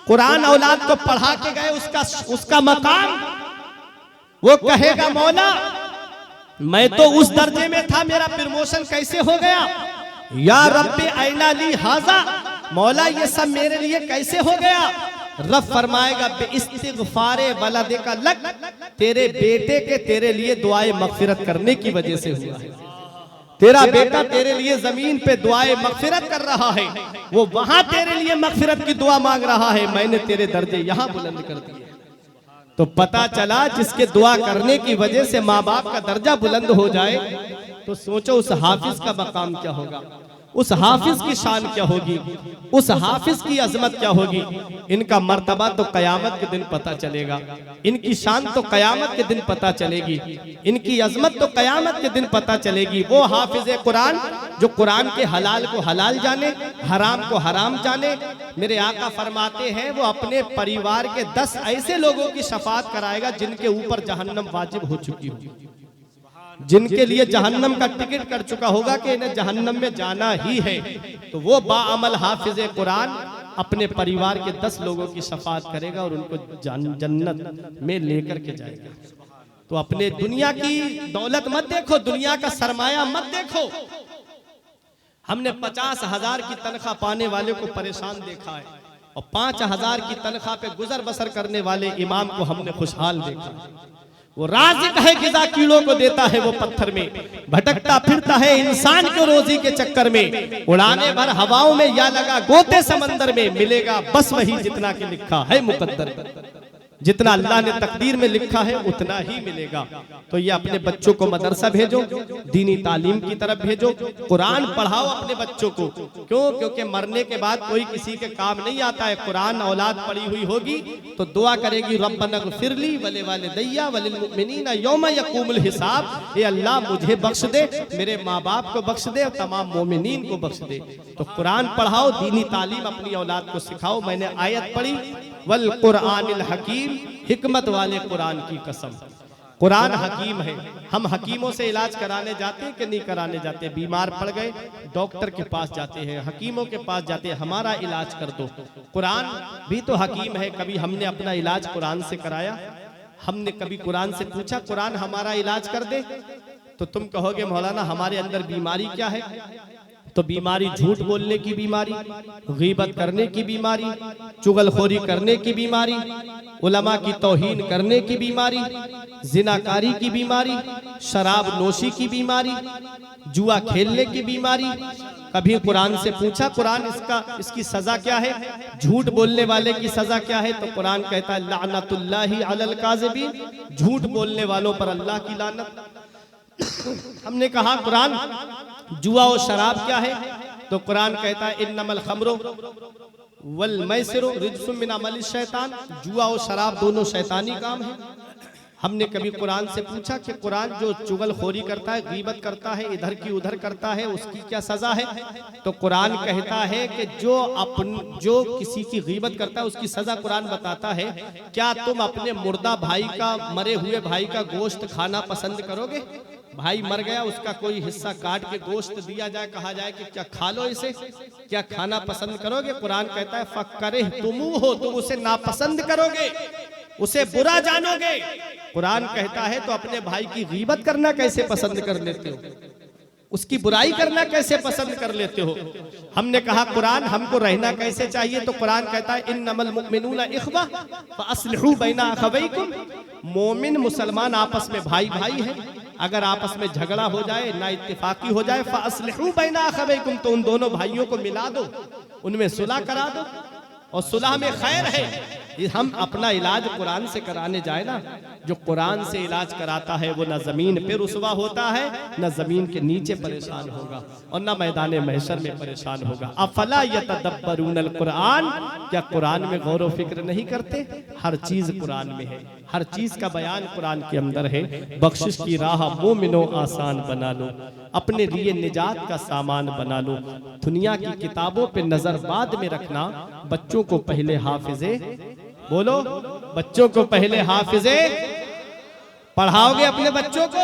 कुरान औलाद को पढ़ा के गए, उसका मकाम। वो कहेगा, मौला मैं तो उस दर्जे में था, मेरा प्रमोशन कैसे हो गया? या रब्बे ऐना ली हाजा, मौला ये सब मेरे लिए कैसे हो गया? रब फरमाएगा, इस्तिग़फ़ारे वलदिका लक, तेरे बेटे के तेरे लिए दुआए मग़फ़िरत करने की वजह से हुआ है। तेरा बेटा तेरे लिए जमीन पे दुआए मग़फ़िरत कर रहा है, वो वहां तेरे लिए मग़फ़िरत की दुआ मांग रहा है, मैंने तेरे दर्जे यहां बुलंद कर दिए। तो पता चला, जिसके दुआ करने की वजह से माँ बाप का दर्जा बुलंद हो जाए, तो सोचो उस हाफिज का मकाम क्या होगा, उस हाफिज की शान क्या होगी, उस हाफिज की अजमत क्या होगी। इनका मर्तबा तो कयामत के दिन पता चलेगा, इनकी शान तो कयामत के दिन पता चलेगी, इनकी अजमत तो कयामत के दिन पता चलेगी। वो हाफिज कुरान जो कुरान के हलाल को हलाल जाने, हराम को हराम जाने। मेरे आका फरमाते हैं, वो अपने परिवार के 10 ऐसे लोगों की शफाअत कराएगा जिनके ऊपर जहन्नम वाजिब हो चुकी होगी, जिनके लिए जहन्नम का टिकट कर चुका होगा कि इन्हें जहन्नम में जाना ही है। तो वो बाअमल हाफिज कुरान अपने परिवार के 10 लोगों की शफाअत करेगा और उनको जन्नत में लेकर के जाएगा। तो अपने दुनिया की दौलत मत देखो, दुनिया का सरमाया मत देखो। हमने 50,000 की तनख्वाह पाने वाले को परेशान देखा है और 5,000 की तनख्वाह पे गुजर बसर करने वाले इमाम को हमने खुशहाल देखा है। वो राज़िक है, ग़िज़ा कीड़ों को देता है, वो पत्थर में भटकता फिरता है इंसान को रोजी के चक्कर में। उड़ाने भर हवाओं में या लगा गोते समंदर में, मिलेगा बस वही जितना कि लिखा है मुकद्दर में। जितना अल्लाह ने तकदीर में लिखा है उतना ही मिलेगा। तो ये अपने बच्चों को मदरसा भेजो, दीनी तालीम की तरफ भेजो, कुरान पढ़ाओ अपने बच्चों को। क्यों? क्योंकि मरने के बाद कोई किसी के काम नहीं आता है। कुरान औलाद पढ़ी हुई होगी तो दुआ करेगी, रब्बना ग़फ़िरली वले वालिदैया वलिल मुमिनीना यौम यक़ूमुल हिसाब। ये अल्लाह मुझे बख्श दे, मेरे माँ बाप को बख्श दे और तमाम मोमिनीन को बख्श दे। तो कुरान पढ़ाओ, दीनी तालीम अपनी औलाद को सिखाओ। मैंने आयत पढ़ी, वल कुरानिल हकीम, हिकमत वाले कुरान की कसम। कुरान हकीम है। हम हकीमों से इलाज कराने जाते हैं कि नहीं कराने जाते? बीमार पड़ गए डॉक्टर के पास जाते हैं, हकीमों के पास जाते हैं, हमारा इलाज कर दो। कुरान भी तो हकीम है। कभी हमने अपना इलाज कुरान से कराया? हमने कभी कुरान से पूछा कुरान हमारा इलाज कर दे? तो तुम कहोगे मौलाना हमारे अंदर बीमारी क्या है? तो बीमारी झूठ बोलने की बीमारी, गीबत करने की बीमारी, चुगलखोरी करने की बीमारी, उलमा की तौहीन करने की बीमारी, जिनाकारी की बीमारी, शराब नोशी की बीमारी, जुआ खेलने की बीमारी। कभी कुरान से पूछा कुरान इसकी सजा क्या है? झूठ बोलने वाले की सजा क्या है? तो कुरान कहता है लानतुल्लाहि अलल काज़िबीन, झूठ बोलने वालों पर अल्लाह की लानत। हमने कहा कुरान जुआ और शराब क्या है? तो कुरान कहता है इन्नमल खमरो वल मैसिरु रिज्सुम मिन अमलिश शैतान, जुआ और शराब दोनों शैतानी काम है। हमने कभी कुरान से पूछा कि कुरान जो चुगलखोरी करता है, गीबत करता है, इधर की उधर करता है, उसकी क्या सजा है? तो कुरान कहता है कि जो किसी की गीबत करता है उसकी सजा कुरान बताता है। क्या तुम अपने मुर्दा भाई का, मरे हुए भाई का गोश्त खाना पसंद करोगे? भाई मर गया, उसका कोई हिस्सा काट के गोश्त दिया जाए, कहा जाए कि क्या खा लो इसे, क्या खाना पसंद करोगे? कुरान कहता है फक्करे तुम हो, तुम उसे नापसंद करोगे, उसे बुरा जानोगे। कुरान कहता है तो अपने भाई की गीबत करना कैसे पसंद कर लेते हो, उसकी बुराई करना कैसे पसंद कर लेते हो? हमने कहा कुरान हमको रहना कैसे चाहिए? तो कुरान कहता है इन्नमल मुमिनूना इख्वा फअस्लिहू बैना अखवैकुम। मोमिन मुसलमान आपस में भाई भाई है, अगर आपस में झगड़ा हो जाए, ना इत्तेफाकी हो जाए, फअस्लिहू बैना अखवैकुम, तो उन दोनों भाइयों को मिला दो, उनमें सुलह करा दो, और सुलह में खैर है। हम अपना इलाज कुरान से कराने जाए ना, जो कुरान से इलाज कराता है वो ना जमीन पे रुसवा होता है, ना जमीन के नीचे परेशान होगा, और ना मैदान महशर में परेशान होगा। अफला यतदब्बरूनल कुरान, क्या कुरान में गौर व फिक्र नहीं करते? हर चीज कुरान में है, हर चीज का बयान कुरान के अंदर है। बख्शिश की राह मोमिनो आसान बना लो, अपने लिए निजात का सामान बना लो। दुनिया की किताबों पे नजर बाद में रखना, बच्चों को पहले हाफिजे, बोलो, बच्चों को पहले हाफिजे पढ़ाओगे अपने बच्चों को।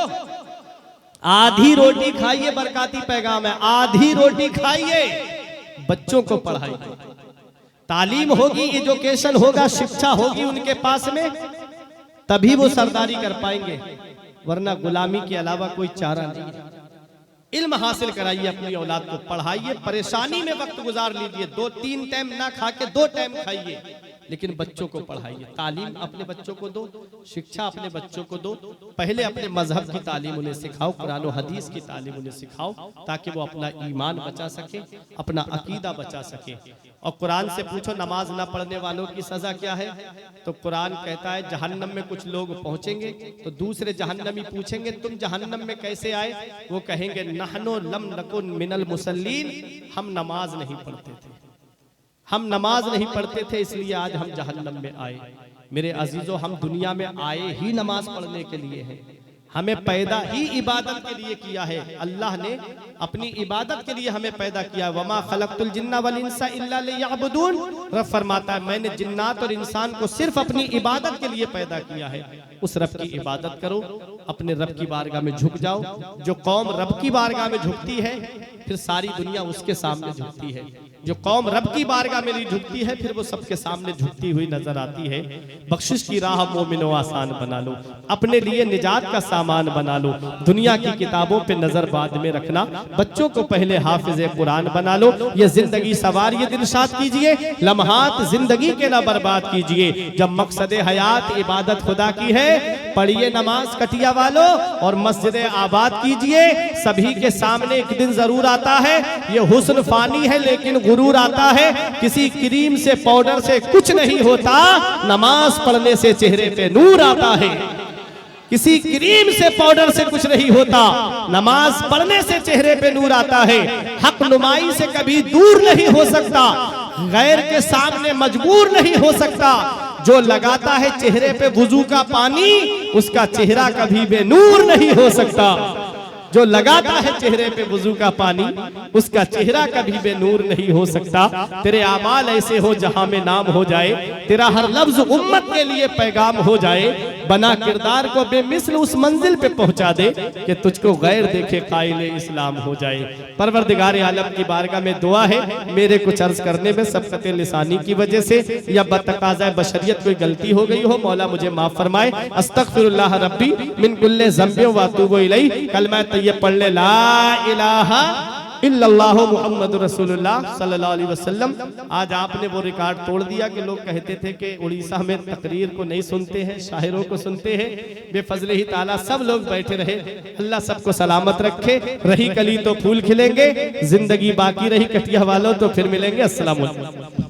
आधी रोटी खाइए, बरकाती पैगाम है, आधी रोटी खाइए, बच्चों को पढ़ाइए। तालीम होगी, एजुकेशन होगा, शिक्षा होगी उनके पास में, तभी वो सरदारी कर पाएंगे, वरना गुलामी के अलावा कोई चारा नहीं है। इल्म हासिल कराइए, अपनी औलाद को पढ़ाइए, परेशानी में वक्त गुजार लीजिए, 2-3 टाइम ना खा के 2 टाइम खाइए, लेकिन बच्चों को पढ़ाइए। तालीम अपने बच्चों को दो, शिक्षा अपने बच्चों को दो। पहले अपने मजहब की तालीम उन्हें सिखाओ, कुरान और हदीस की तालीम उन्हें सिखाओ, ताकि वो अपना ईमान बचा सके, अपना अकीदा बचा सके। और कुरान से पूछो नमाज ना पढ़ने वालों की सजा क्या है? तो कुरान कहता है जहन्नम में कुछ लोग पहुंचेंगे तो दूसरे जहन्नमी पूछेंगे तुम जहन्नम में कैसे आए? वो कहेंगे नहनो लम नकुन मिनल मुसल्लीन, हम नमाज नहीं पढ़ते थे, हम नमाज नहीं पढ़ते थे, इसलिए आज हम जहन्नम में आए। मेरे अजीजों, हम दुनिया में आए ही नमाज पढ़ने के लिए हैं, हमें पैदा ही इबादत के लिए किया है। अल्लाह ने अपनी इबादत के लिए हमें पैदा किया। वमा खलक़तुल जिन्ना वल इंसा इल्ला लियअबुदून। रब फरमाता है मैंने जिन्नात और इंसान को सिर्फ अपनी इबादत के लिए पैदा किया है। उस रब की इबादत करो, अपने रब की बारगाह में झुक जाओ। जो कौम रब की बारगाह में झुकती है, फिर सारी दुनिया उसके सामने झुकती है। जो कौम रब की बारगाह में नहीं झुकती है, फिर वो सबके सामने झुकती हुई नजर आती है। बख्शिश की राह मोमिनो आसान बना लो, अपने लिए निजात का सामान बना लो। दुनिया की किताबों पे नजर बाद में रखना, बच्चों को पहले हाफिज़े कुरान बना लो। ये जिंदगी सवारिए, दिलशाद कीजिए, लम्हात जिंदगी के ना बर्बाद कीजिए। जब मकसद हयात इबादत खुदा की है, पढ़िए नमाज कटिया वालों और मस्जिद आबाद कीजिए। सभी के सामने एक दिन जरूर आता है, ये हुस्न फानी है लेकिन गुरूर आता है। किसी क्रीम से पाउडर से कुछ नहीं होता, नमाज पढ़ने से चेहरे पे नूर आता है। किसी क्रीम से पाउडर से कुछ नहीं होता, नमाज पढ़ने से चेहरे पे नूर आता है। हक नुमाई से कभी दूर नहीं हो सकता, गैर के सामने मजबूर नहीं हो सकता। जो लगाता है चेहरे पे वुजू का पानी, उसका चेहरा कभी बेनूर नहीं हो सकता। जो लगाता है चेहरे पे वुजू का पानी, उसका चेहरा कभी बेनूर नहीं हो सकता। तेरे आमाल ऐसे हो जहां में नाम हो जाए, तेरा हर लफ्ज उम्मत के लिए पैगाम हो जाए। बना किरदार को बेमिसल उस मंजिल पे पहुंचा दे कि तुझको गैर देखे काइल इस्लाम हो जाए। परवरदिगार आलम की बारगाह में दुआ है, मेरे कुछ अर्ज करने में सबकत लिसानी की वजह से या बतकाज़ा बशरियत कोई गलती हो गई हो, मौला मुझे माफ फरमाए। अस्तगफिरुल्लाह रब्बी मिन कुल्ले ज़ंबि व अतूबु इलैह। कलमा तय्यब पढ़ ले, ला इलाहा इल्लल्लाहु मुहम्मदुर रसूलुल्लाह सल्लल्लाहु अलैहि वसल्लम। आज आपने वो रिकॉर्ड तोड़ दिया कि लोग कहते थे कि उड़ीसा में तकरीर को नहीं सुनते हैं, शायरों को सुनते हैं। बेफजले ही ताला सब लोग बैठे रहे। अल्लाह सबको सलामत रखे। रही कली तो फूल खिलेंगे, जिंदगी बाकी रही कटिया वालों तो फिर मिलेंगे। अस्सलाम वालेकुम।